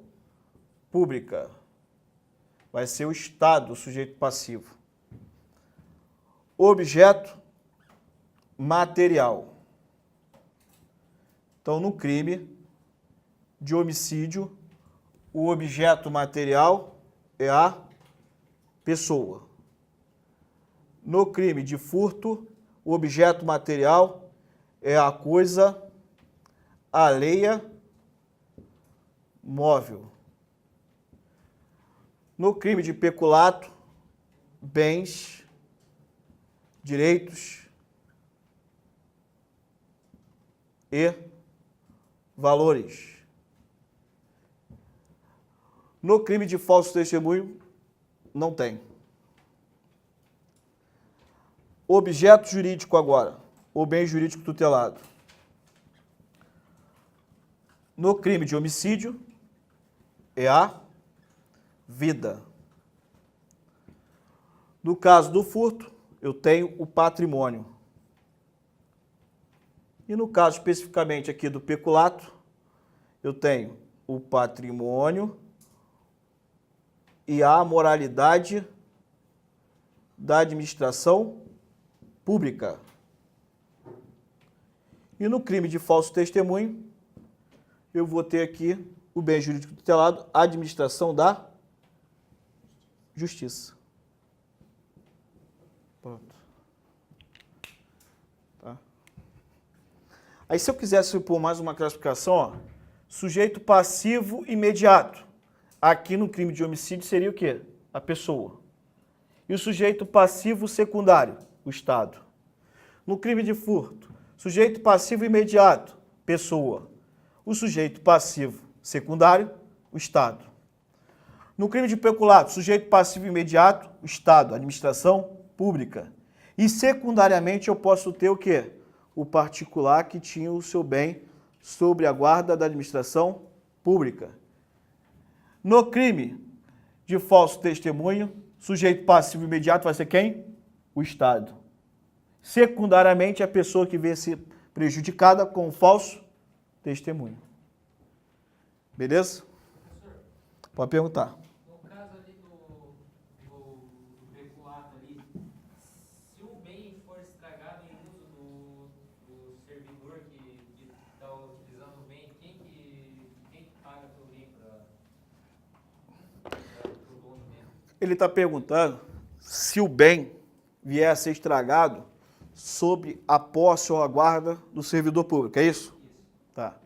pública. Vai ser o Estado, o sujeito passivo. Objeto material. Então, no crime de homicídio, o objeto material é a pessoa. No crime de furto, o objeto material é a coisa alheia móvel. No crime de peculato, bens, direitos e valores. No crime de falso testemunho, não tem. Objeto jurídico agora, ou bem jurídico tutelado. No crime de homicídio, é a vida. No caso do furto, eu tenho o patrimônio. E no caso especificamente aqui do peculato, eu tenho o patrimônio e a moralidade da administração pública. E no crime de falso testemunho, eu vou ter aqui o bem jurídico tutelado, a administração da justiça. Pronto. Tá. Aí se eu quisesse pôr mais uma classificação, ó, sujeito passivo imediato. Aqui no crime de homicídio seria o quê? A pessoa. E o sujeito passivo secundário? O Estado. No crime de furto, sujeito passivo imediato? Pessoa. O sujeito passivo secundário? O Estado. No crime de peculato, sujeito passivo imediato? O Estado, administração pública. E secundariamente eu posso ter o quê? O particular que tinha o seu bem sob a guarda da administração pública. No crime de falso testemunho, sujeito passivo imediato vai ser quem? O Estado. Secundariamente, a pessoa que vem ser prejudicada com o falso testemunho. Beleza? Professor, Pode perguntar. no caso ali do peculato ali, se o bem for estragado em uso do servidor que está utilizando o bem, quem que paga pelo bem para o dono mesmo? Ele está perguntando se o bem vier a ser estragado sob a posse ou a guarda do servidor público, é isso? Tá.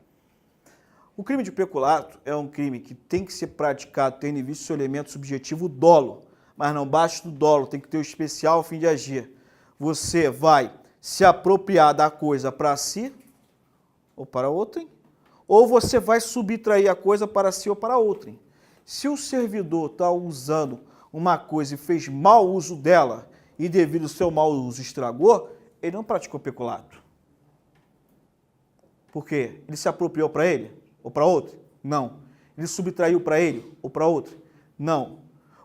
O crime de peculato é um crime que tem que ser praticado tendo em vista o seu elemento subjetivo dolo, mas não basta o dolo, tem que ter o especial a fim de agir. Você vai se apropriar da coisa para si ou para outrem, ou você vai subtrair a coisa para si ou para outrem. Se o servidor está usando uma coisa e fez mau uso dela e devido ao seu mau uso estragou, ele não praticou peculato. Por quê? Ele se apropriou para ele ou para outro? Não. Ele subtraiu para ele ou para outro? Não.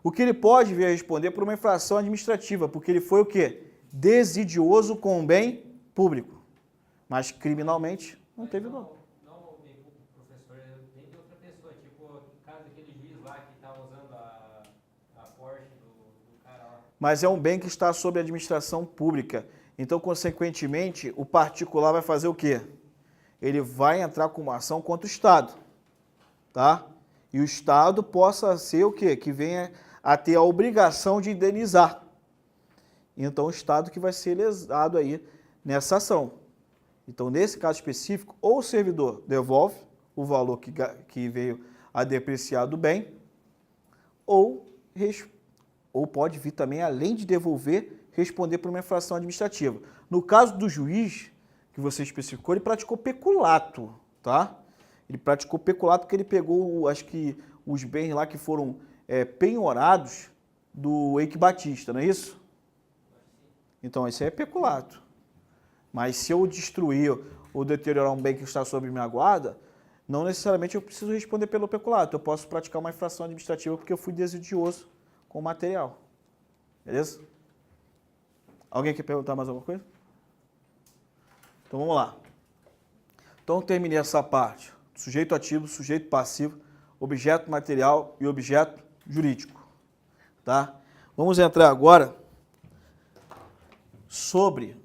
O que ele pode vir a responder por uma infração administrativa, porque ele foi o quê? Desidioso com o bem público. Mas criminalmente não teve não. Não o bem público, professor, nem de outra pessoa, tipo o caso daquele juiz lá que está usando a Porsche do cara lá. Mas é um bem que está sob a administração pública. Então, consequentemente, o particular vai fazer o quê? Ele vai entrar com uma ação contra o Estado, tá? E o Estado possa ser o quê? Que venha a ter a obrigação de indenizar. Então, o Estado que vai ser lesado aí nessa ação. Então, nesse caso específico, ou o servidor devolve o valor que veio a depreciar do bem, ou pode vir também, além de devolver, responder por uma infração administrativa. No caso do juiz, que você especificou, ele praticou peculato, tá? Ele praticou peculato porque ele pegou, acho que, os bens lá que foram penhorados do Eike Batista, não é isso? Então, isso aí é peculato. Mas se eu destruir ou deteriorar um bem que está sob minha guarda, não necessariamente eu preciso responder pelo peculato. Eu posso praticar uma infração administrativa porque eu fui desidioso com o material. Beleza? Alguém quer perguntar mais alguma coisa? Então vamos lá. Então terminei essa parte. Sujeito ativo, sujeito passivo, objeto material e objeto jurídico. Tá? Vamos entrar agora sobre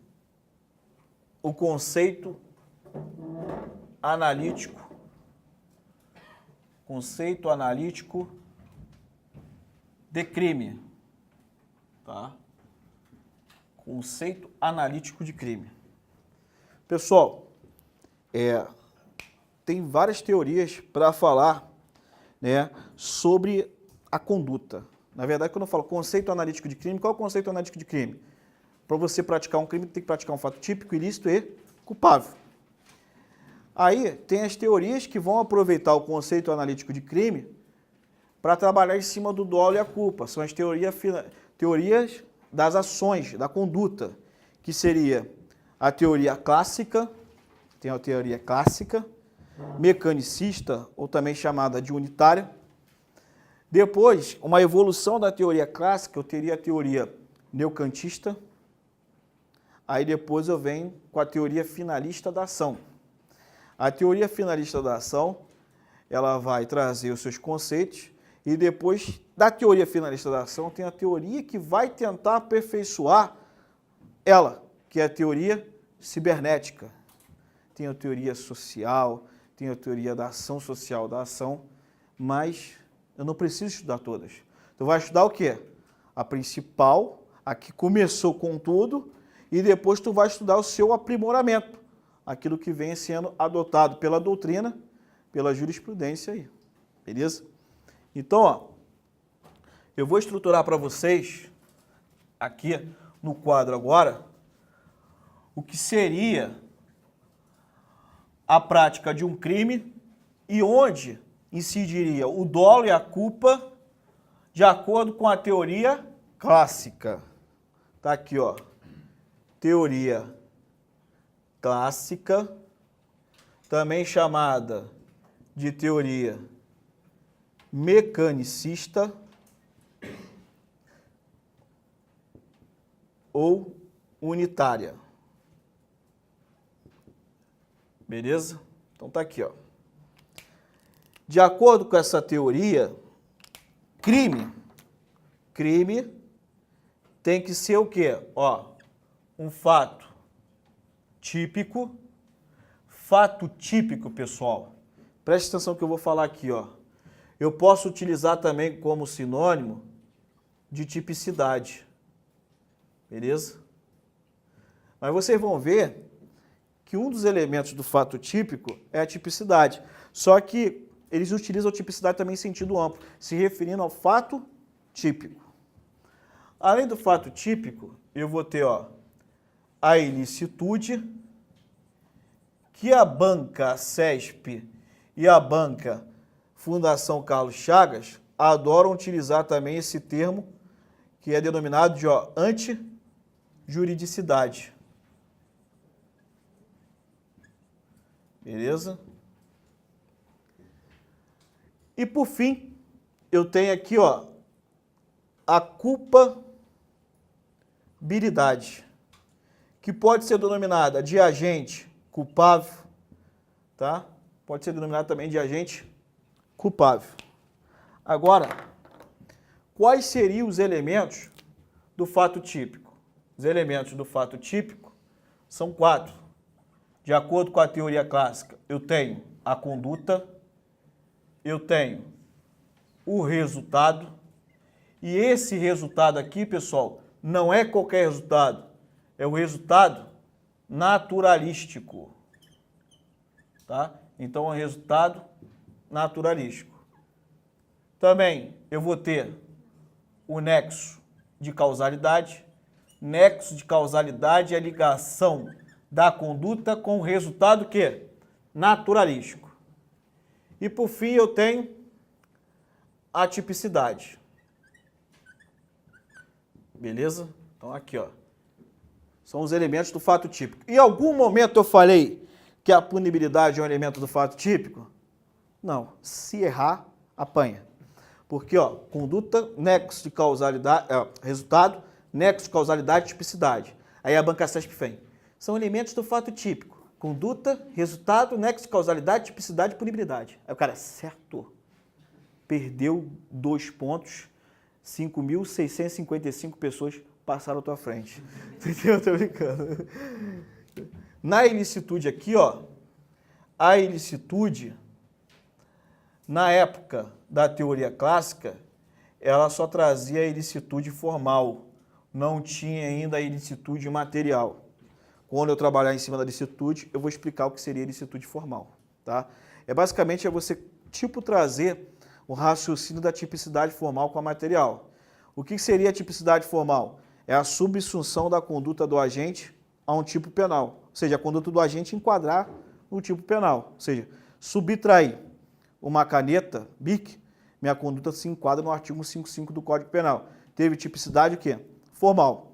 o conceito analítico. Conceito analítico de crime. Tá? Conceito analítico de crime. Pessoal, tem várias teorias para falar, né, sobre a conduta. Na verdade, quando eu falo conceito analítico de crime, qual é o conceito analítico de crime? Para você praticar um crime, tem que praticar um fato típico, ilícito e culpável. Aí, tem as teorias que vão aproveitar o conceito analítico de crime para trabalhar em cima do dolo e a culpa. São as teorias das ações, da conduta, que seria a teoria clássica, tem a teoria clássica, mecanicista, ou também chamada de unitária. Depois, uma evolução da teoria clássica, eu teria a teoria neocantista. Aí depois eu venho com a teoria finalista da ação. A teoria finalista da ação, ela vai trazer os seus conceitos, e depois da teoria finalista da ação tem a teoria que vai tentar aperfeiçoar ela, que é a teoria cibernética. Tem a teoria social, tem a teoria da ação social, da ação, mas eu não preciso estudar todas. Tu vai estudar o quê? A principal, a que começou com tudo, e depois tu vai estudar o seu aprimoramento, aquilo que vem sendo adotado pela doutrina, pela jurisprudência aí, beleza? Então, ó, eu vou estruturar para vocês, aqui no quadro agora, o que seria a prática de um crime e onde incidiria o dolo e a culpa de acordo com a teoria clássica. Tá aqui, ó. Teoria clássica, também chamada de teoria mecanicista ou unitária. Beleza? Então tá aqui, ó. De acordo com essa teoria, crime tem que ser o quê? Ó, um fato típico. Fato típico, pessoal. Preste atenção que eu vou falar aqui, ó. Eu posso utilizar também como sinônimo de tipicidade. Beleza? Mas vocês vão ver que um dos elementos do fato típico é a tipicidade. Só que eles utilizam a tipicidade também em sentido amplo, se referindo ao fato típico. Além do fato típico, eu vou ter, ó, a ilicitude, que a banca CESP e a banca Fundação Carlos Chagas adoram utilizar também esse termo, que é denominado de, ó, antijuridicidade. Beleza? E por fim, eu tenho aqui, ó, a culpabilidade, que pode ser denominada de agente culpável, tá? Pode ser denominada também de agente culpável. Agora, quais seriam os elementos do fato típico? Os elementos do fato típico são 4. De acordo com a teoria clássica, eu tenho a conduta, eu tenho o resultado, e esse resultado aqui, pessoal, não é qualquer resultado, é o resultado naturalístico, tá? Então, é um resultado naturalístico. Também eu vou ter o nexo de causalidade. Nexo de causalidade é a ligação da conduta com o resultado que? Naturalístico. E por fim eu tenho a tipicidade. Beleza? Então aqui, ó. São os elementos do fato típico. Em algum momento eu falei que a punibilidade é um elemento do fato típico? Não, se errar, apanha. Porque, ó, conduta, nexo de causalidade, resultado, nexo de causalidade, tipicidade. Aí a banca CESP vem. São elementos do fato típico. Conduta, resultado, nexo de causalidade, tipicidade e punibilidade. Aí o cara, certo. Perdeu 2 pontos, 5.655 pessoas passaram à tua frente. Entendeu? Tô brincando. Na ilicitude aqui, ó, a ilicitude, na época da teoria clássica, ela só trazia a ilicitude formal, não tinha ainda a ilicitude material. Quando eu trabalhar em cima da ilicitude, eu vou explicar o que seria ilicitude formal, tá? Basicamente você, trazer o raciocínio da tipicidade formal com a material. O que seria a tipicidade formal? É a subsunção da conduta do agente a um tipo penal, ou seja, a conduta do agente enquadrar no tipo penal, ou seja, subtrair uma caneta BIC, minha conduta se enquadra no artigo 155 do Código Penal. Teve tipicidade o quê? Formal.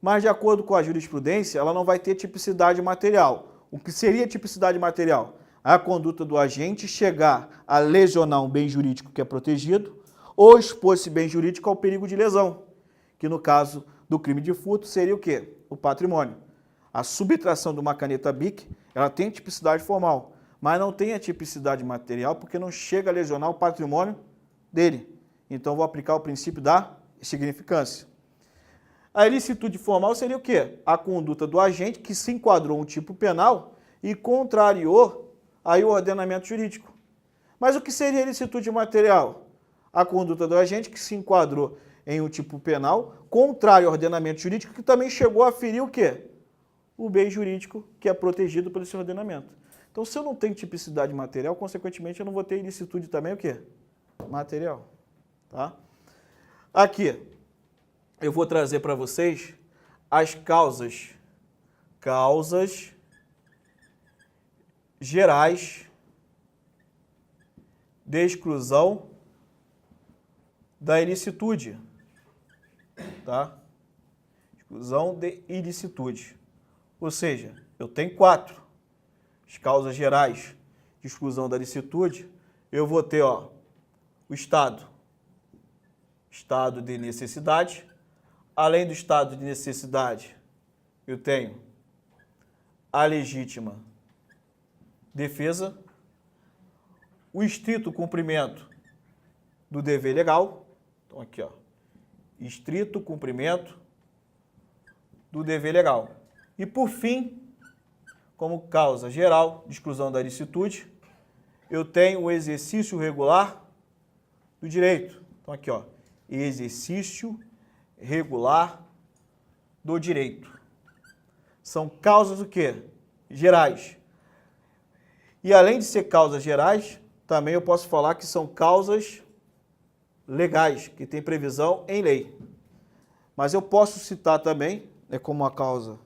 Mas, de acordo com a jurisprudência, ela não vai ter tipicidade material. O que seria tipicidade material? A conduta do agente chegar a lesionar um bem jurídico que é protegido ou expor esse bem jurídico ao perigo de lesão, que no caso do crime de furto seria o quê? O patrimônio. A subtração de uma caneta BIC, ela tem tipicidade formal, mas não tem a tipicidade material porque não chega a lesionar o patrimônio dele. Então, vou aplicar o princípio da significância. A ilicitude formal seria o quê? A conduta do agente que se enquadrou um tipo penal e contrariou aí o ordenamento jurídico. Mas o que seria a ilicitude material? A conduta do agente que se enquadrou em um tipo penal contrário ao ordenamento jurídico que também chegou a ferir o quê? O bem jurídico que é protegido pelo seu ordenamento. Então, se eu não tenho tipicidade material, consequentemente, eu não vou ter ilicitude também o quê? Material. Tá? Aqui, eu vou trazer para vocês as causas gerais de exclusão da ilicitude. Tá? Exclusão de ilicitude. Ou seja, eu tenho 4. As causas gerais de exclusão da ilicitude, eu vou ter, ó, o estado de necessidade. Além do estado de necessidade, eu tenho a legítima defesa, o estrito cumprimento do dever legal. Então, aqui, ó, estrito cumprimento do dever legal. E, por fim, como causa geral de exclusão da ilicitude, eu tenho o exercício regular do direito. Então, aqui, ó, exercício regular do direito. São causas o quê? Gerais. E além de ser causas gerais, também eu posso falar que são causas legais, que tem previsão em lei. Mas eu posso citar também, como uma causa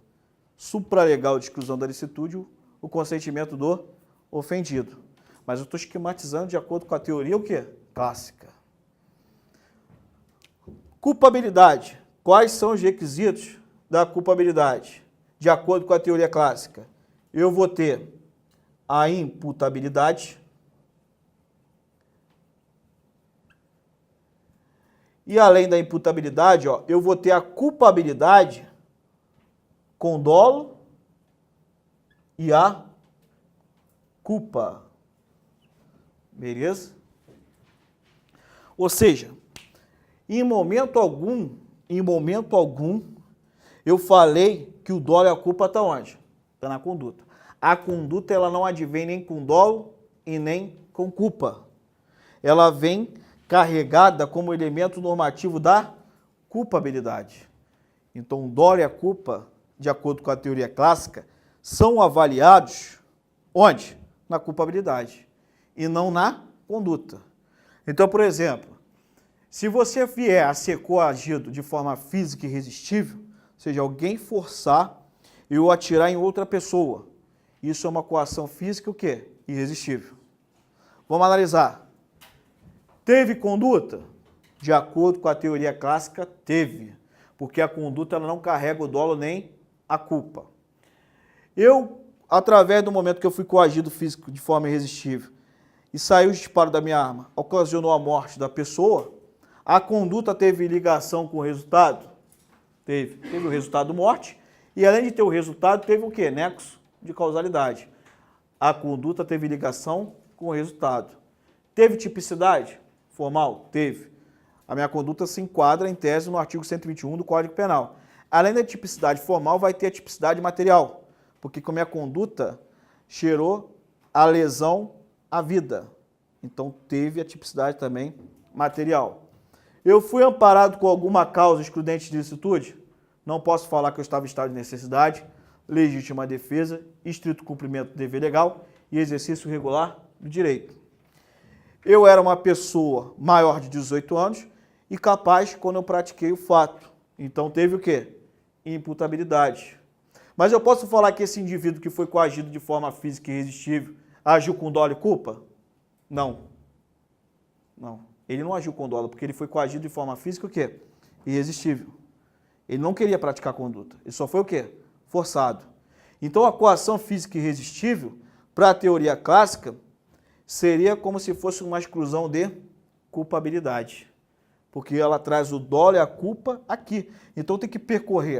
supralegal de exclusão da ilicitude, o consentimento do ofendido. Mas eu estou esquematizando de acordo com a teoria o quê? Clássica. Culpabilidade. Quais são os requisitos da culpabilidade? De acordo com a teoria clássica, eu vou ter a imputabilidade e, além da imputabilidade, ó, eu vou ter a culpabilidade com dolo e a culpa. Beleza? Ou seja, em momento algum, eu falei que o dolo e a culpa estão onde? Está na conduta. A conduta ela não advém nem com dolo e nem com culpa. Ela vem carregada como elemento normativo da culpabilidade. Então, o dolo e a culpa, de acordo com a teoria clássica, são avaliados onde? Na culpabilidade e não na conduta. Então, por exemplo, se você vier a ser coagido de forma física e irresistível, ou seja, alguém forçar eu atirar em outra pessoa, isso é uma coação física o quê? Irresistível. Vamos analisar. Teve conduta? De acordo com a teoria clássica, teve, porque a conduta ela não carrega o dolo nem a culpa. Eu, através do momento que eu fui coagido físico de forma irresistível, e saiu o disparo da minha arma, ocasionou a morte da pessoa, a conduta teve ligação com o resultado? Teve. Teve o resultado morte e, além de ter o resultado, teve o quê? Nexo de causalidade. A conduta teve ligação com o resultado. Teve tipicidade formal? Teve. A minha conduta se enquadra, em tese, no artigo 121 do Código Penal. Além da tipicidade formal, vai ter a tipicidade material, porque com a minha conduta cheirou a lesão à vida. Então, teve a tipicidade também material. Eu fui amparado com alguma causa excludente de licitude? Não posso falar que eu estava em estado de necessidade, legítima defesa, estrito cumprimento do dever legal e exercício regular do direito. Eu era uma pessoa maior de 18 anos e capaz quando eu pratiquei o fato. Então, teve o quê? Imputabilidade. Mas eu posso falar que esse indivíduo que foi coagido de forma física e irresistível agiu com dolo e culpa? Não. Não. Ele não agiu com dolo, porque ele foi coagido de forma física o quê? Irresistível. Ele não queria praticar a conduta. Ele só foi o quê? Forçado. Então, a coação física irresistível, para a teoria clássica, seria como se fosse uma exclusão de culpabilidade. Porque ela traz o dolo e a culpa aqui. Então, tem que percorrer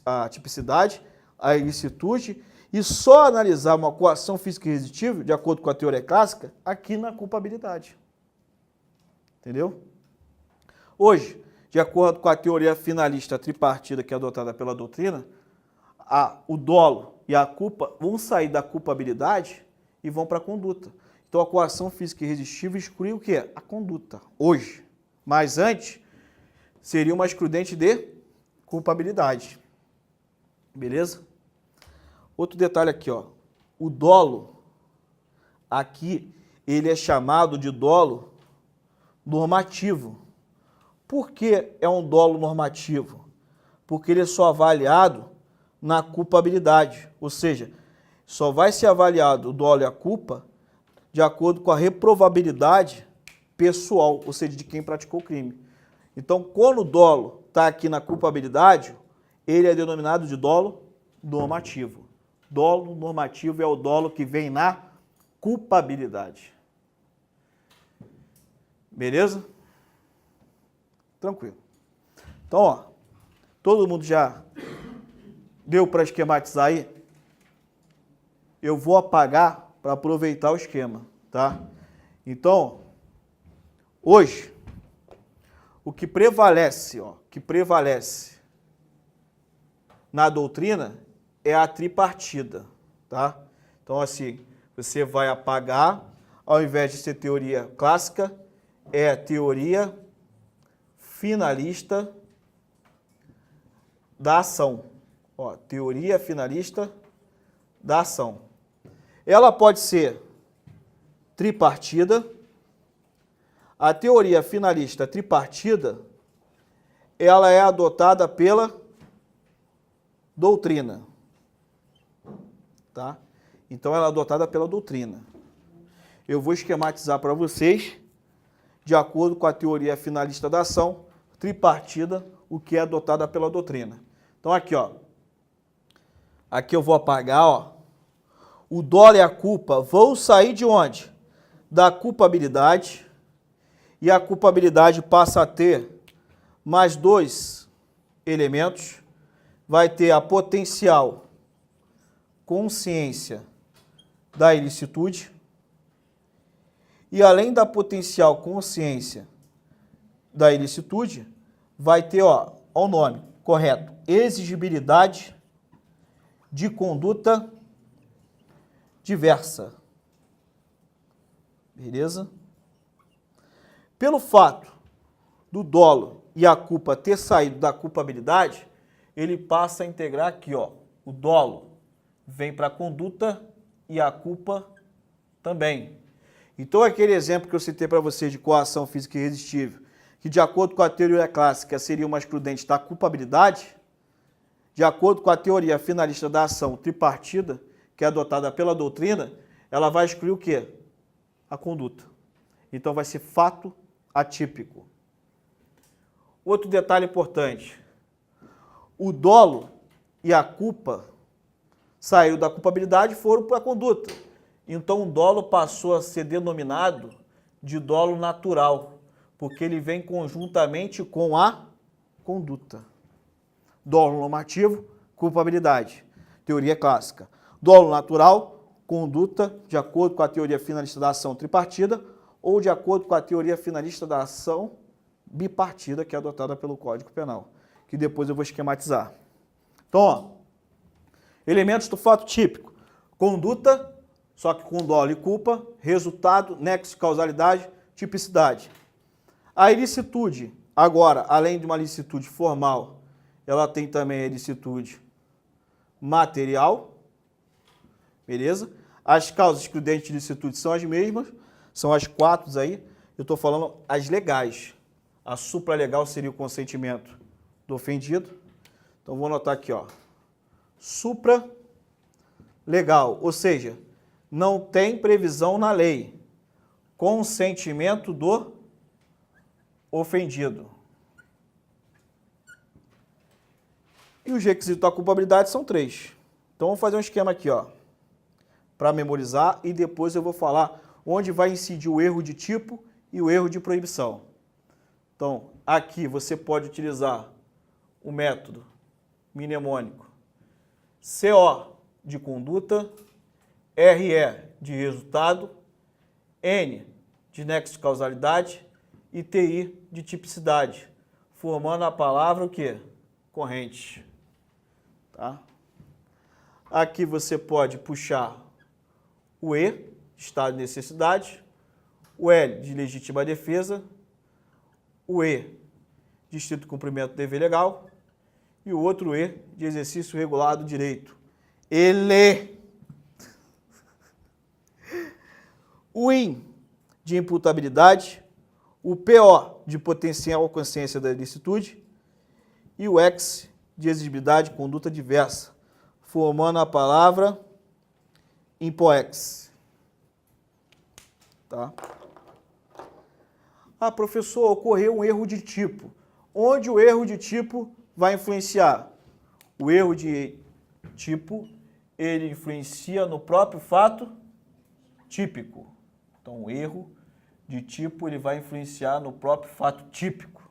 a tipicidade, a ilicitude e só analisar uma coação física irresistível, de acordo com a teoria clássica, aqui na culpabilidade. Entendeu? Hoje, de acordo com a teoria finalista tripartida que é adotada pela doutrina, o dolo e a culpa vão sair da culpabilidade e vão para a conduta. Então, a coação física irresistível exclui o quê? A conduta, hoje. Mas antes, seria uma excludente de culpabilidade. Beleza? Outro detalhe aqui, ó. O dolo, aqui, ele é chamado de dolo normativo. Por que é um dolo normativo? Porque ele é só avaliado na culpabilidade. Ou seja, só vai ser avaliado o dolo e a culpa de acordo com a reprovabilidade pessoal, ou seja, de quem praticou o crime. Então, quando o dolo está aqui na culpabilidade, ele é denominado de dolo normativo. Dolo normativo é o dolo que vem na culpabilidade. Beleza? Tranquilo. Então, ó, todo mundo já deu para esquematizar aí? Eu vou apagar para aproveitar o esquema, tá? Então, hoje, o que prevalece, na doutrina é a tripartida, tá? Então, assim, você vai apagar, ao invés de ser teoria clássica, é teoria finalista da ação. Ó, teoria finalista da ação. Ela pode ser tripartida. A teoria finalista tripartida, ela é adotada pela doutrina. Tá? Então, ela é adotada pela doutrina. Eu vou esquematizar para vocês, de acordo com a teoria finalista da ação, tripartida, o que é adotada pela doutrina. Então, aqui, ó. Aqui eu vou apagar, ó. O dolo e a culpa vão sair de onde? Da culpabilidade. E a culpabilidade passa a ter mais dois elementos. Vai ter a potencial consciência da ilicitude. E além da potencial consciência da ilicitude, vai ter, ó o nome correto, exigibilidade de conduta diversa. Beleza? Pelo fato do dolo e a culpa ter saído da culpabilidade, ele passa a integrar aqui, ó. O dolo vem para a conduta e a culpa também. Então, aquele exemplo que eu citei para vocês de coação física irresistível, que de acordo com a teoria clássica seria uma excludente da culpabilidade, de acordo com a teoria finalista da ação tripartida, que é adotada pela doutrina, ela vai excluir o quê? A conduta. Então, vai ser fato atípico. Outro detalhe importante. O dolo e a culpa saíram da culpabilidade e foram para a conduta. Então, o dolo passou a ser denominado de dolo natural, porque ele vem conjuntamente com a conduta. Dolo normativo, culpabilidade. Teoria clássica. Dolo natural, conduta de acordo com a teoria finalista da ação tripartida ou de acordo com a teoria finalista da ação bipartida, que é adotada pelo Código Penal, que depois eu vou esquematizar. Então, ó, elementos do fato típico. Conduta, só que com dolo e culpa, resultado, nexo de causalidade, tipicidade. A ilicitude, agora, além de uma ilicitude formal, ela tem também a ilicitude material, beleza? As causas excludentes de ilicitude são as mesmas, são as 4 aí, eu estou falando as legais. A supralegal seria o consentimento do ofendido. Então, vou anotar aqui, ó, supralegal, ou seja, não tem previsão na lei, consentimento do ofendido. E os requisitos da culpabilidade são 3. Então, vamos fazer um esquema aqui, ó, para memorizar, e depois eu vou falar onde vai incidir o erro de tipo e o erro de proibição. Então, aqui você pode utilizar o método mnemônico CO de conduta, RE de resultado, N de nexo de causalidade e TI de tipicidade, formando a palavra o quê? Corrente. Tá? Aqui você pode puxar o E, estado de necessidade, o L de legítima defesa, o E de estrito cumprimento do dever legal e o outro E de exercício regular do direito. Ele. O IN de imputabilidade, o PO de potencial consciência da ilicitude e o X de exigibilidade de conduta diversa, formando a palavra impoex. Tá? Ah, professor, ocorreu um erro de tipo. Onde o erro de tipo vai influenciar? O erro de tipo, ele influencia no próprio fato típico. Então, o erro de tipo, ele vai influenciar no próprio fato típico.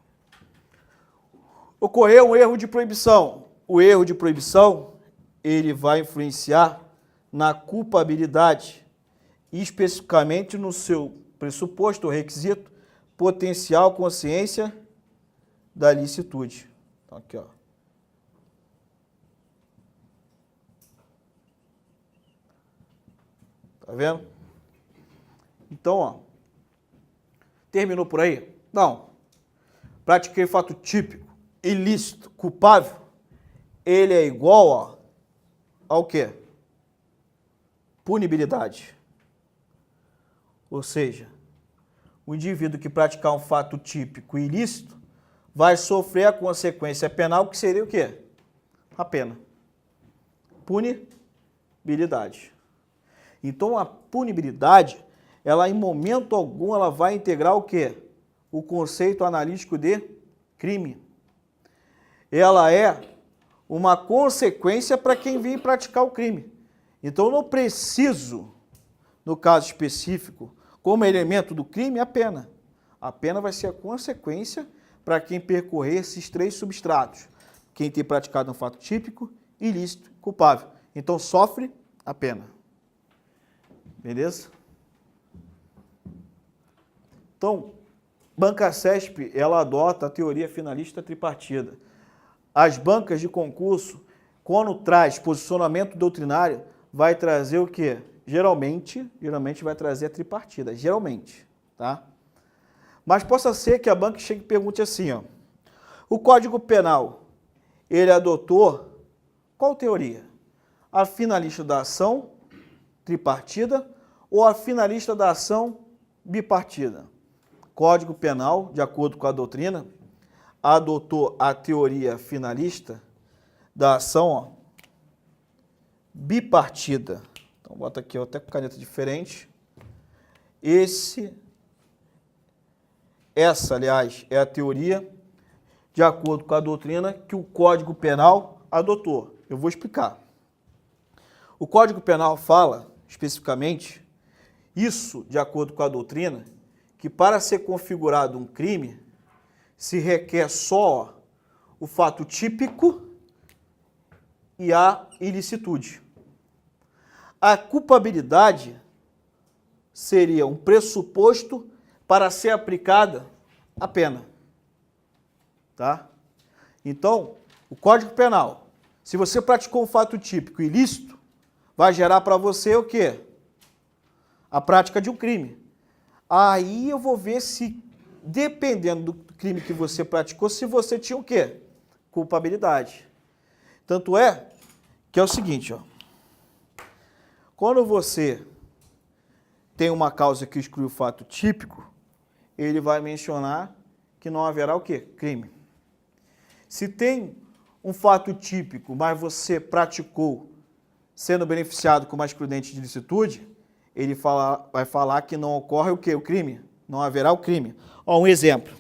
Ocorreu um erro de proibição. O erro de proibição, ele vai influenciar na culpabilidade, especificamente no seu pressuposto ou requisito, potencial consciência da licitude. Então, aqui, ó. Tá vendo? Então, ó. Terminou por aí? Não. Pratiquei fato típico, ilícito, culpável. Ele é igual, ó, ao quê? Punibilidade. Ou seja, o indivíduo que praticar um fato típico ilícito vai sofrer a consequência penal, que seria o quê? A pena. Punibilidade. Então, a punibilidade, ela em momento algum, ela vai integrar o quê? O conceito analítico de crime. Ela é uma consequência para quem vem praticar o crime. Então, eu não preciso, no caso específico, como elemento do crime, a pena. A pena vai ser a consequência para quem percorrer esses 3 substratos. Quem tem praticado um fato típico, ilícito, culpável. Então, sofre a pena. Beleza? Então, Banca CESP, ela adota a teoria finalista tripartida. As bancas de concurso, quando traz posicionamento doutrinário, vai trazer o quê? Geralmente vai trazer a tripartida, geralmente, tá? Mas possa ser que a banca chegue e pergunte assim, ó. O Código Penal, ele adotou qual teoria? A finalista da ação tripartida ou a finalista da ação bipartida? Código Penal, de acordo com a doutrina, adotou a teoria finalista da ação, ó, bipartida. Então, bota aqui, ó, até com caneta diferente. Essa, aliás, é a teoria, de acordo com a doutrina, que o Código Penal adotou. Eu vou explicar. O Código Penal fala, especificamente, Isso, de acordo com a doutrina, que para ser configurado um crime, se requer só o fato típico e a ilicitude. A culpabilidade seria um pressuposto para ser aplicada a pena. Tá? Então, o Código Penal, se você praticou um fato típico ilícito, vai gerar para você o quê? A prática de um crime. Aí eu vou ver se, dependendo do crime que você praticou, se você tinha o quê? Culpabilidade. Tanto é que é o seguinte, ó. Quando você tem uma causa que exclui o fato típico, ele vai mencionar que não haverá o quê? Crime. Se tem um fato típico, mas você praticou sendo beneficiado com mais prudente de ilicitude, ele vai falar que não ocorre o quê? O crime. Não haverá o crime. Ó, um exemplo.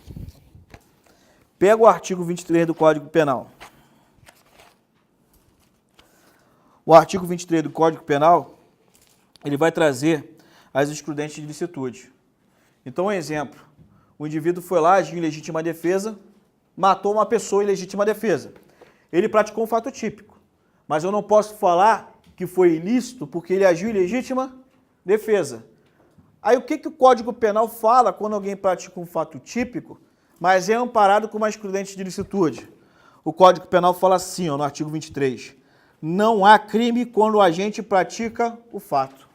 Pega o artigo 23 do Código Penal. O artigo 23 do Código Penal, ele vai trazer as excludentes de ilicitude. Então, um exemplo. O indivíduo foi lá, agiu em legítima defesa, matou uma pessoa em legítima defesa. Ele praticou um fato típico. Mas eu não posso falar que foi ilícito porque ele agiu em legítima defesa. Aí o que o Código Penal fala quando alguém pratica um fato típico, mas é amparado com uma excludente de ilicitude? O Código Penal fala assim, ó, no artigo 23. Não há crime quando o agente pratica o fato.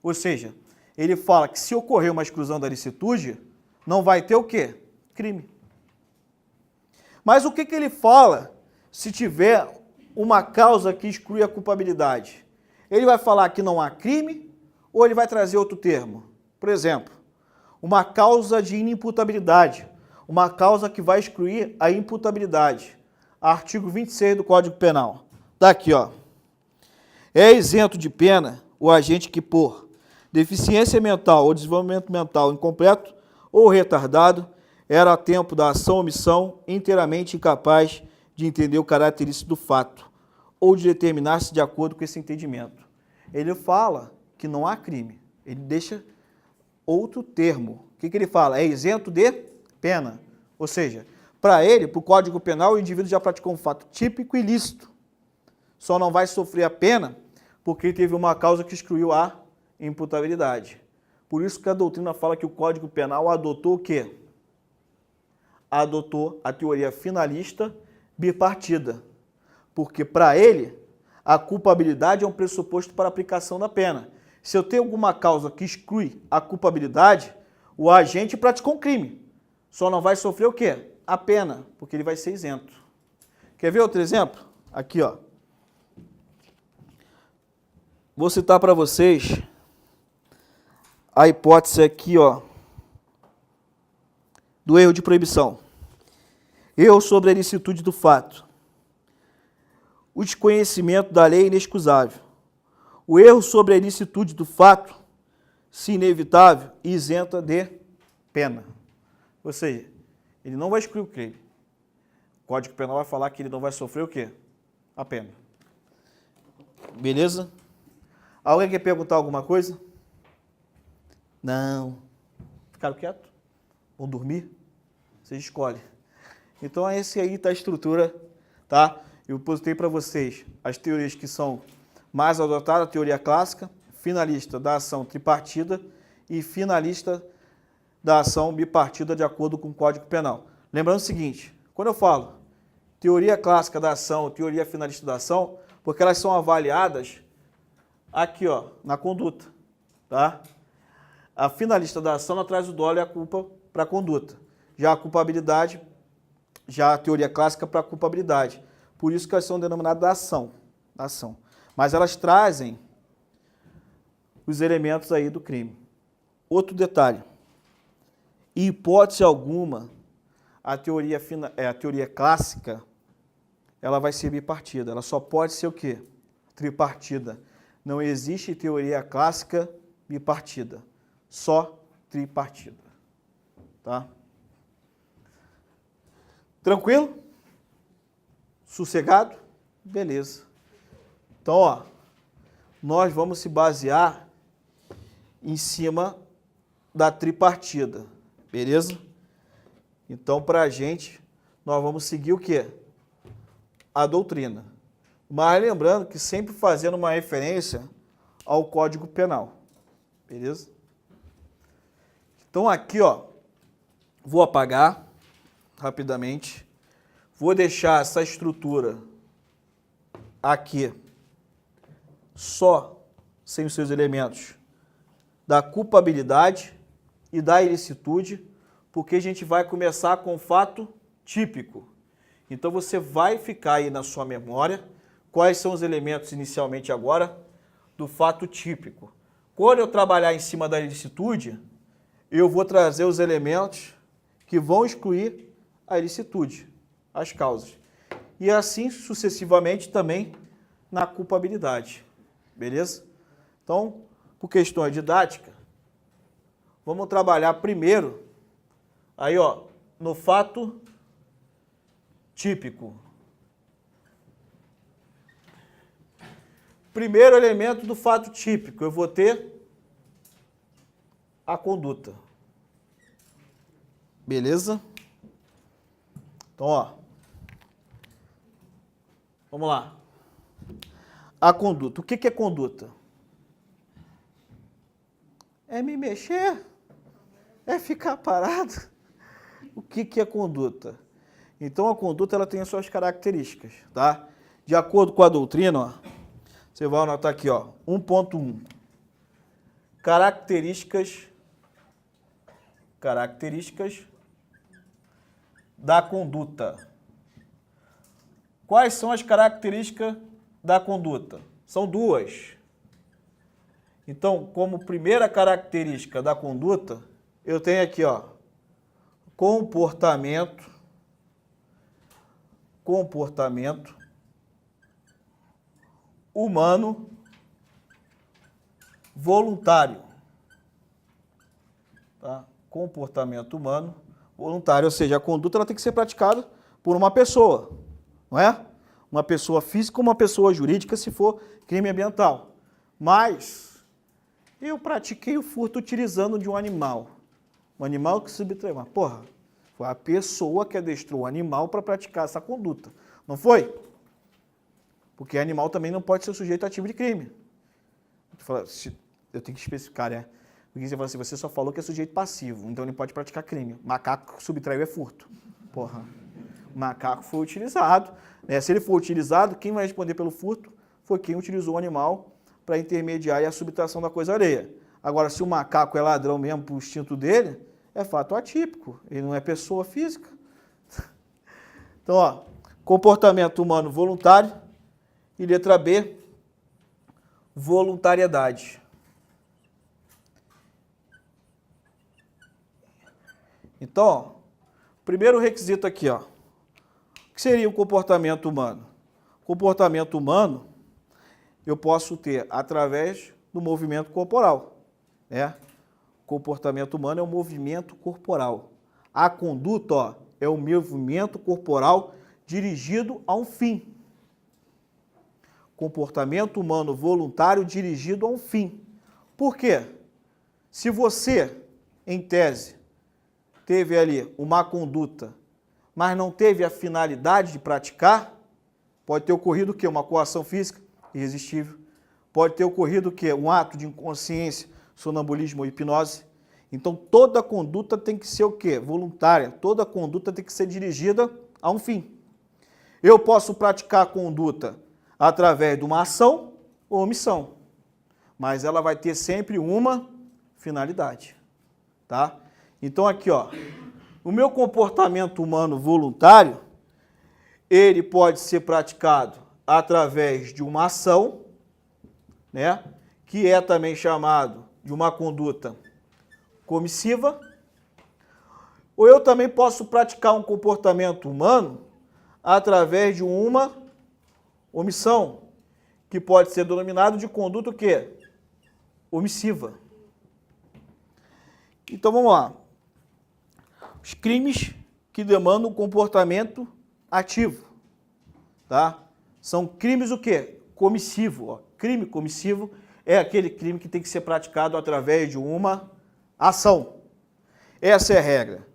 Ou seja, ele fala que se ocorrer uma exclusão da ilicitude, não vai ter o quê? Crime. Mas o que ele fala se tiver uma causa que exclui a culpabilidade? Ele vai falar que não há crime ou ele vai trazer outro termo? Por exemplo, uma causa de inimputabilidade, uma causa que vai excluir a imputabilidade. Artigo 26 do Código Penal. Está aqui, ó. É isento de pena o agente que por deficiência mental ou desenvolvimento mental incompleto ou retardado era a tempo da ação ou omissão inteiramente incapaz de entender o caráter ilícito do fato ou de determinar-se de acordo com esse entendimento. Ele fala que não há crime. Ele deixa outro termo. O que ele fala? É isento de pena. Ou seja, para ele, para o Código Penal, o indivíduo já praticou um fato típico e ilícito. Só não vai sofrer a pena porque teve uma causa que excluiu a imputabilidade. Por isso que a doutrina fala que o Código Penal adotou o quê? Adotou a teoria finalista bipartida. Porque, para ele, a culpabilidade é um pressuposto para a aplicação da pena. Se eu tenho alguma causa que exclui a culpabilidade, o agente praticou um crime. Só não vai sofrer o quê? A pena, porque ele vai ser isento. Quer ver outro exemplo? Aqui, ó. Vou citar para vocês a hipótese aqui, ó, do erro de proibição. Erro sobre a ilicitude do fato. O desconhecimento da lei é inexcusável. O erro sobre a ilicitude do fato, se inevitável, isenta de pena. Ou seja, ele não vai excluir o crime. O Código Penal vai falar que ele não vai sofrer o quê? A pena. Beleza? Alguém quer perguntar alguma coisa? Não. Ficaram quietos? Vão dormir? Vocês escolhem. Então, esse aí está a estrutura, tá? Eu postei para vocês as teorias que são mais adotadas, a teoria clássica, finalista da ação tripartida e finalista da ação bipartida de acordo com o Código Penal. Lembrando o seguinte, quando eu falo teoria clássica da ação, teoria finalista da ação, porque elas são avaliadas aqui, ó, na conduta, tá? A finalista da ação ela traz o dolo e a culpa para a conduta. Já a culpabilidade, já a teoria clássica para a culpabilidade. Por isso que elas são denominadas da ação. Mas elas trazem os elementos aí do crime. Outro detalhe. Em hipótese alguma, a teoria clássica, ela vai ser bipartida. Ela só pode ser o quê? Tripartida. Não existe teoria clássica bipartida. Só tripartida. Tá? Tranquilo? Sossegado? Beleza. Então, ó, nós vamos se basear em cima da tripartida, beleza? Então, para a gente, nós vamos seguir o quê? A doutrina. Mas lembrando que sempre fazendo uma referência ao Código Penal, beleza? Então, aqui, ó, vou apagar rapidamente, vou deixar essa estrutura aqui só sem os seus elementos da culpabilidade e da ilicitude, porque a gente vai começar com o fato típico. Então você vai ficar aí na sua memória quais são os elementos inicialmente agora do fato típico. Quando eu trabalhar em cima da ilicitude, eu vou trazer os elementos que vão excluir a ilicitude, as causas. E assim sucessivamente também na culpabilidade. Beleza? Então, por questões didáticas, vamos trabalhar primeiro aí, ó, no fato típico. Primeiro elemento do fato típico, eu vou ter a conduta. Beleza? Então, ó, vamos lá. A conduta. O que é conduta? É me mexer? É ficar parado? O que é conduta? Então, a conduta ela tem as suas características, tá? De acordo com a doutrina, ó, você vai anotar aqui, ó, 1.1. Características da conduta. Quais são as características da conduta? São duas. Então, como primeira característica da conduta, eu tenho aqui, ó, comportamento humano voluntário. Tá? Comportamento humano voluntário, ou seja, a conduta ela tem que ser praticada por uma pessoa, não é? Uma pessoa física ou uma pessoa jurídica, se for crime ambiental. Mas eu pratiquei o furto utilizando de um animal que subtraiu. Mas, porra, foi a pessoa que adestrou o animal para praticar essa conduta, não foi? Porque animal também não pode ser sujeito ativo de crime. Eu tenho que especificar, né? Porque você fala assim, você só falou que é sujeito passivo, então ele pode praticar crime. Macaco que subtraiu é furto. Porra, o macaco foi utilizado. Né? Se ele for utilizado, quem vai responder pelo furto foi quem utilizou o animal para intermediar a subtração da coisa alheia. Agora, se o macaco é ladrão mesmo por instinto dele, é fato atípico. Ele não é pessoa física. Então, ó, comportamento humano voluntário. E letra B, voluntariedade. Então, ó, primeiro requisito aqui, ó. O que seria o comportamento humano? Comportamento humano eu posso ter através do movimento corporal, né? Comportamento humano é o movimento corporal. A conduta, ó, é o movimento corporal dirigido a um fim. Comportamento humano voluntário dirigido a um fim. Por quê? Se você, em tese, teve ali uma conduta, mas não teve a finalidade de praticar, pode ter ocorrido o quê? Uma coação física irresistível. Pode ter ocorrido o quê? Um ato de inconsciência, sonambulismo ou hipnose. Então, toda conduta tem que ser o quê? Voluntária. Toda conduta tem que ser dirigida a um fim. Eu posso praticar a conduta através de uma ação ou omissão, mas ela vai ter sempre uma finalidade, tá? Então aqui, ó, o meu comportamento humano voluntário, ele pode ser praticado através de uma ação, né, que é também chamado de uma conduta comissiva, ou eu também posso praticar um comportamento humano através de uma omissão, que pode ser denominado de conduta o quê? Omissiva. Então vamos lá. Os crimes que demandam comportamento ativo, tá? São crimes o quê? Comissivo. Ó. Crime comissivo é aquele crime que tem que ser praticado através de uma ação. Essa é a regra.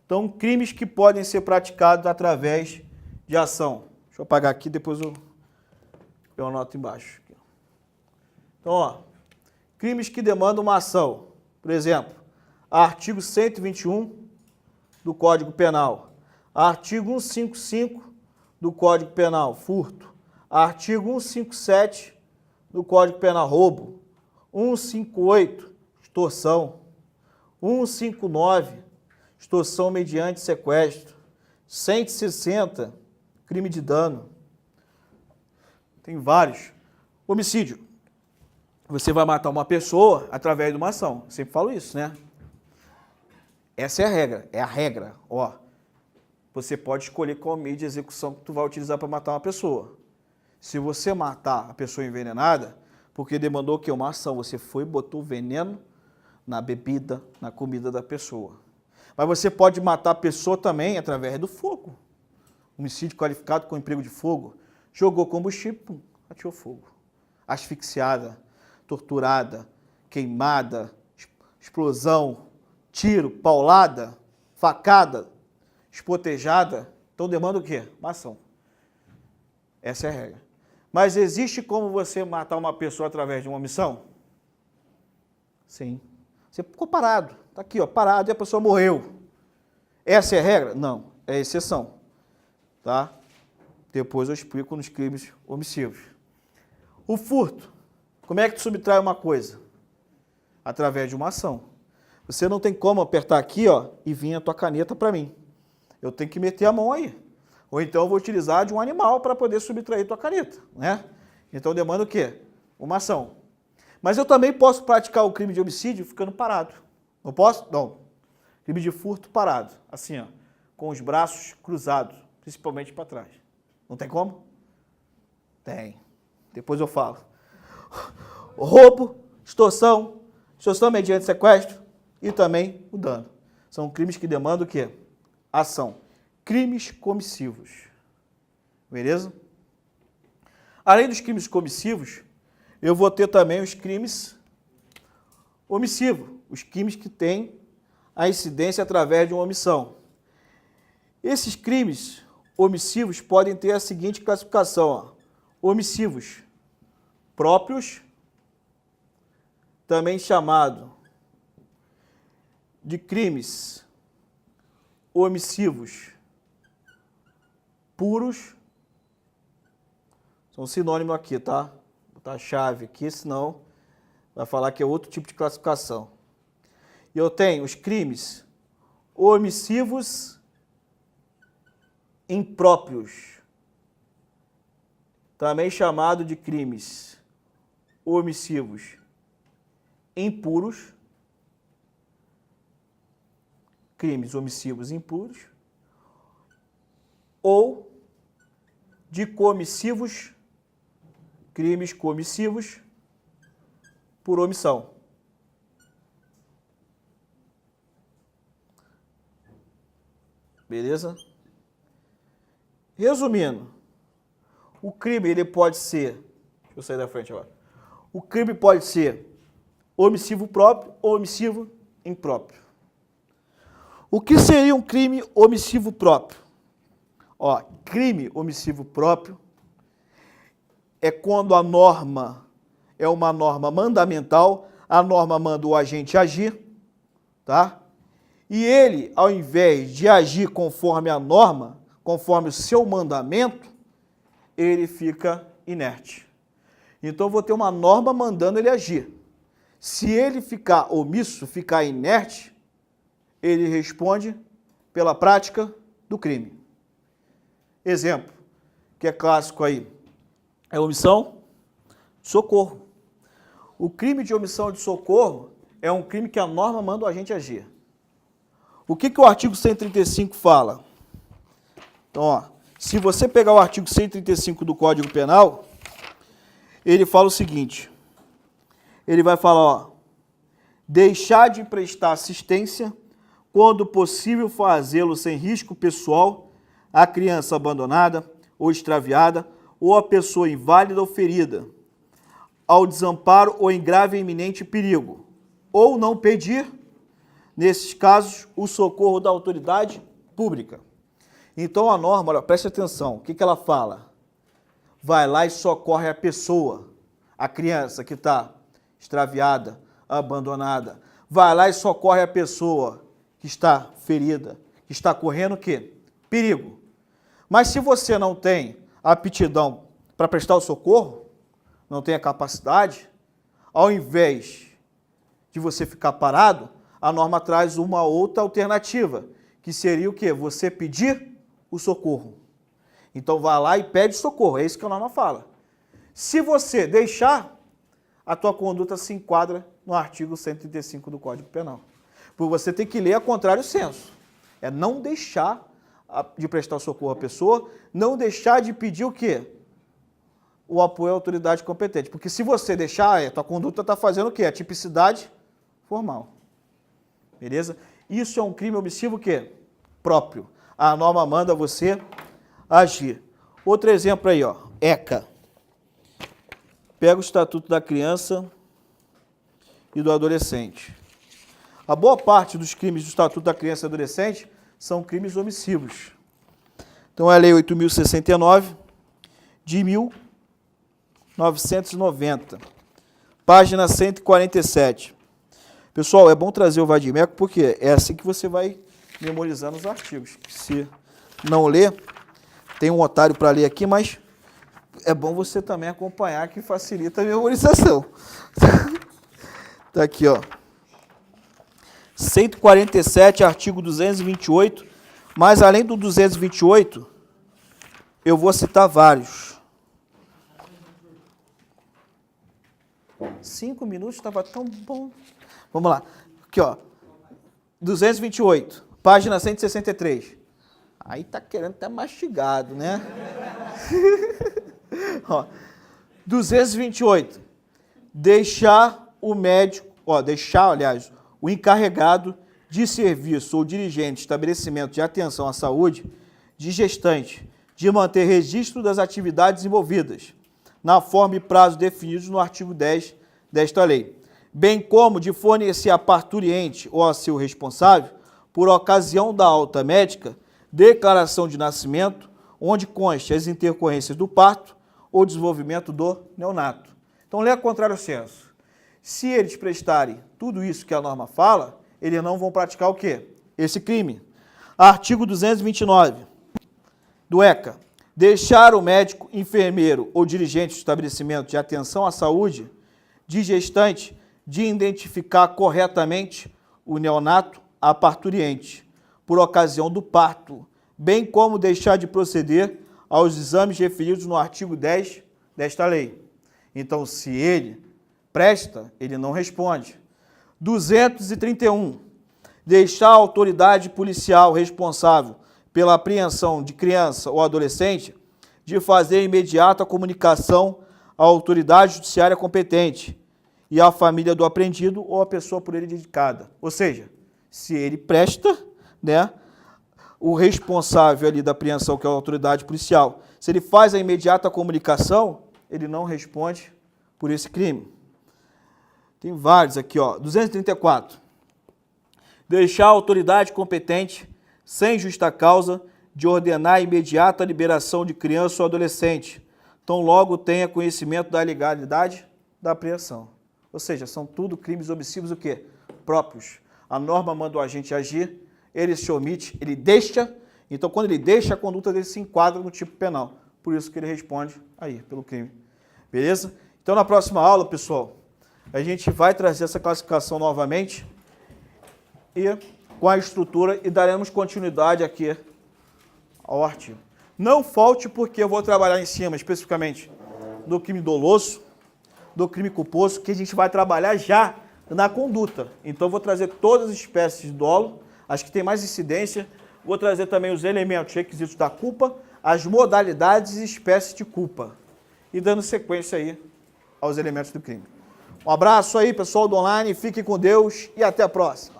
Então, crimes que podem ser praticados através de ação. Deixa eu apagar aqui, depois eu anoto embaixo. Então, ó, crimes que demandam uma ação. Por exemplo, artigo 121 do Código Penal. Artigo 155 do Código Penal, furto. Artigo 157 do Código Penal, roubo. 158, extorsão. 159, extorsão mediante sequestro. 160, crime de dano. Tem vários. Homicídio. Você vai matar uma pessoa através de uma ação. Eu sempre falo isso, né? Essa é a regra. É a regra. Ó, você pode escolher qual meio de execução que tu vai utilizar para matar uma pessoa. Se você matar a pessoa envenenada, porque demandou que uma ação, você foi e botou veneno na bebida, na comida da pessoa. Mas você pode matar a pessoa também através do fogo. Homicídio qualificado com emprego de fogo. Jogou combustível, pum, atirou fogo. Asfixiada, torturada, queimada, explosão, tiro, paulada, facada, espotejada. Então demanda o quê? Uma ação. Essa é a regra. Mas existe como você matar uma pessoa através de uma omissão? Sim. Você ficou parado. Está aqui, ó, parado e a pessoa morreu. Essa é a regra? Não, é exceção. Tá? Depois eu explico nos crimes omissivos. O furto. Como é que tu subtrai uma coisa? Através de uma ação. Você não tem como apertar aqui, ó, e vir a tua caneta para mim. Eu tenho que meter a mão aí. Ou então eu vou utilizar de um animal para poder subtrair tua caneta, né? Então demanda o quê? Uma ação. Mas eu também posso praticar o crime de homicídio ficando parado. Não posso? Não. Crime de furto parado. Assim, ó, com os braços cruzados, principalmente para trás. Não tem como? Tem. Depois eu falo. Roubo, extorsão mediante sequestro e também o dano. São crimes que demandam o quê? Ação. Crimes comissivos. Beleza? Além dos crimes comissivos, eu vou ter também os crimes omissivos. Os crimes que têm a incidência através de uma omissão. Esses crimes omissivos podem ter a seguinte classificação. Ó. Omissivos próprios, também chamado de crimes omissivos puros, são sinônimos aqui, tá? Vou botar a chave aqui, senão vai falar que é outro tipo de classificação. E eu tenho os crimes omissivos impróprios, também chamado de crimes omissivos impuros, crimes omissivos impuros, ou de comissivos, crimes comissivos por omissão. Beleza? Resumindo, o crime ele pode ser, deixa eu sair da frente agora, o crime pode ser omissivo próprio ou omissivo impróprio. O que seria um crime omissivo próprio? Ó, crime omissivo próprio é quando a norma é uma norma mandamental, a norma manda o agente agir, tá? E ele, ao invés de agir conforme a norma, conforme o seu mandamento, ele fica inerte. Então eu vou ter uma norma mandando ele agir. Se ele ficar omisso, ficar inerte, ele responde pela prática do crime. Exemplo, que é clássico aí, é omissão de socorro. O crime de omissão de socorro é um crime que a norma manda o agente agir. O que o artigo 135 fala? Então, ó, se você pegar o artigo 135 do Código Penal, ele fala o seguinte, ele vai falar, ó, deixar de prestar assistência quando possível fazê-lo sem risco pessoal à criança abandonada ou extraviada ou à pessoa inválida ou ferida, ao desamparo ou em grave e iminente perigo, ou não pedir, nesses casos, o socorro da autoridade pública. Então a norma, olha, preste atenção, o que ela fala? Vai lá e socorre a pessoa, a criança que está extraviada, abandonada. Vai lá e socorre a pessoa que está ferida, que está correndo o quê? Perigo. Mas se você não tem aptidão para prestar o socorro, não tem a capacidade, ao invés de você ficar parado, a norma traz uma outra alternativa, que seria o quê? Você pedir o socorro. Então vai lá e pede socorro, é isso que a norma fala. Se você deixar, a tua conduta se enquadra no artigo 135 do Código Penal. Porque você tem que ler a contrário senso. É não deixar de prestar socorro à pessoa, não deixar de pedir o quê? O apoio à autoridade competente. Porque se você deixar, a tua conduta está fazendo o quê? A tipicidade formal. Beleza? Isso é um crime omissivo o quê? Próprio. A norma manda você agir. Outro exemplo aí, ó. ECA. Pega o Estatuto da Criança e do Adolescente. A boa parte dos crimes do Estatuto da Criança e do Adolescente são crimes omissivos. Então, é a Lei 8.069, de 1990, página 147. Pessoal, é bom trazer o vadimeco, porque é assim que você vai memorizando os artigos. Se não ler, tem um otário para ler aqui, mas é bom você também acompanhar, que facilita a memorização. Está aqui, ó. 147, artigo 228, mas além do 228, eu vou citar vários. 5 minutos, estava tão bom. Vamos lá. Aqui, ó. 228, página 163. Aí tá querendo até mastigado, né? Ó, 228. Deixar o médico, aliás, o encarregado de serviço ou dirigente de estabelecimento de atenção à saúde de gestante de manter registro das atividades envolvidas, na forma e prazo definidos no artigo 10 desta lei, bem como de fornecer a parturiente ou a seu responsável, por ocasião da alta médica, declaração de nascimento, onde conste as intercorrências do parto ou desenvolvimento do neonato. Então, lê a contrário senso. Se eles prestarem tudo isso que a norma fala, eles não vão praticar o quê? Esse crime. Artigo 229 do ECA. Deixar o médico, enfermeiro ou dirigente do estabelecimento de atenção à saúde de gestante de identificar corretamente o neonato a parturiente, por ocasião do parto, bem como deixar de proceder aos exames referidos no artigo 10 desta lei. Então, se ele presta, ele não responde. 231. Deixar a autoridade policial responsável pela apreensão de criança ou adolescente de fazer imediata comunicação à autoridade judiciária competente e à família do apreendido ou à pessoa por ele dedicada. Ou seja, se ele presta, né, o responsável ali da apreensão, que é a autoridade policial, se ele faz a imediata comunicação, ele não responde por esse crime. Tem vários aqui, ó. 234. Deixar a autoridade competente, sem justa causa, de ordenar a imediata liberação de criança ou adolescente, tão logo tenha conhecimento da legalidade da apreensão. Ou seja, são tudo crimes omissivos o quê? Próprios. A norma manda o agente agir, ele se omite, ele deixa, então quando ele deixa, a conduta dele se enquadra no tipo penal. Por isso que ele responde aí, pelo crime. Beleza? Então, na próxima aula, pessoal, a gente vai trazer essa classificação novamente e com a estrutura e daremos continuidade aqui ao artigo. Não falte, porque eu vou trabalhar em cima, especificamente, do crime doloso, do crime culposo, que a gente vai trabalhar já na conduta. Então, eu vou trazer todas as espécies de dolo, as que têm mais incidência, vou trazer também os elementos, requisitos da culpa, as modalidades e espécies de culpa, e dando sequência aí aos elementos do crime. Um abraço aí, pessoal do online, fiquem com Deus e até a próxima.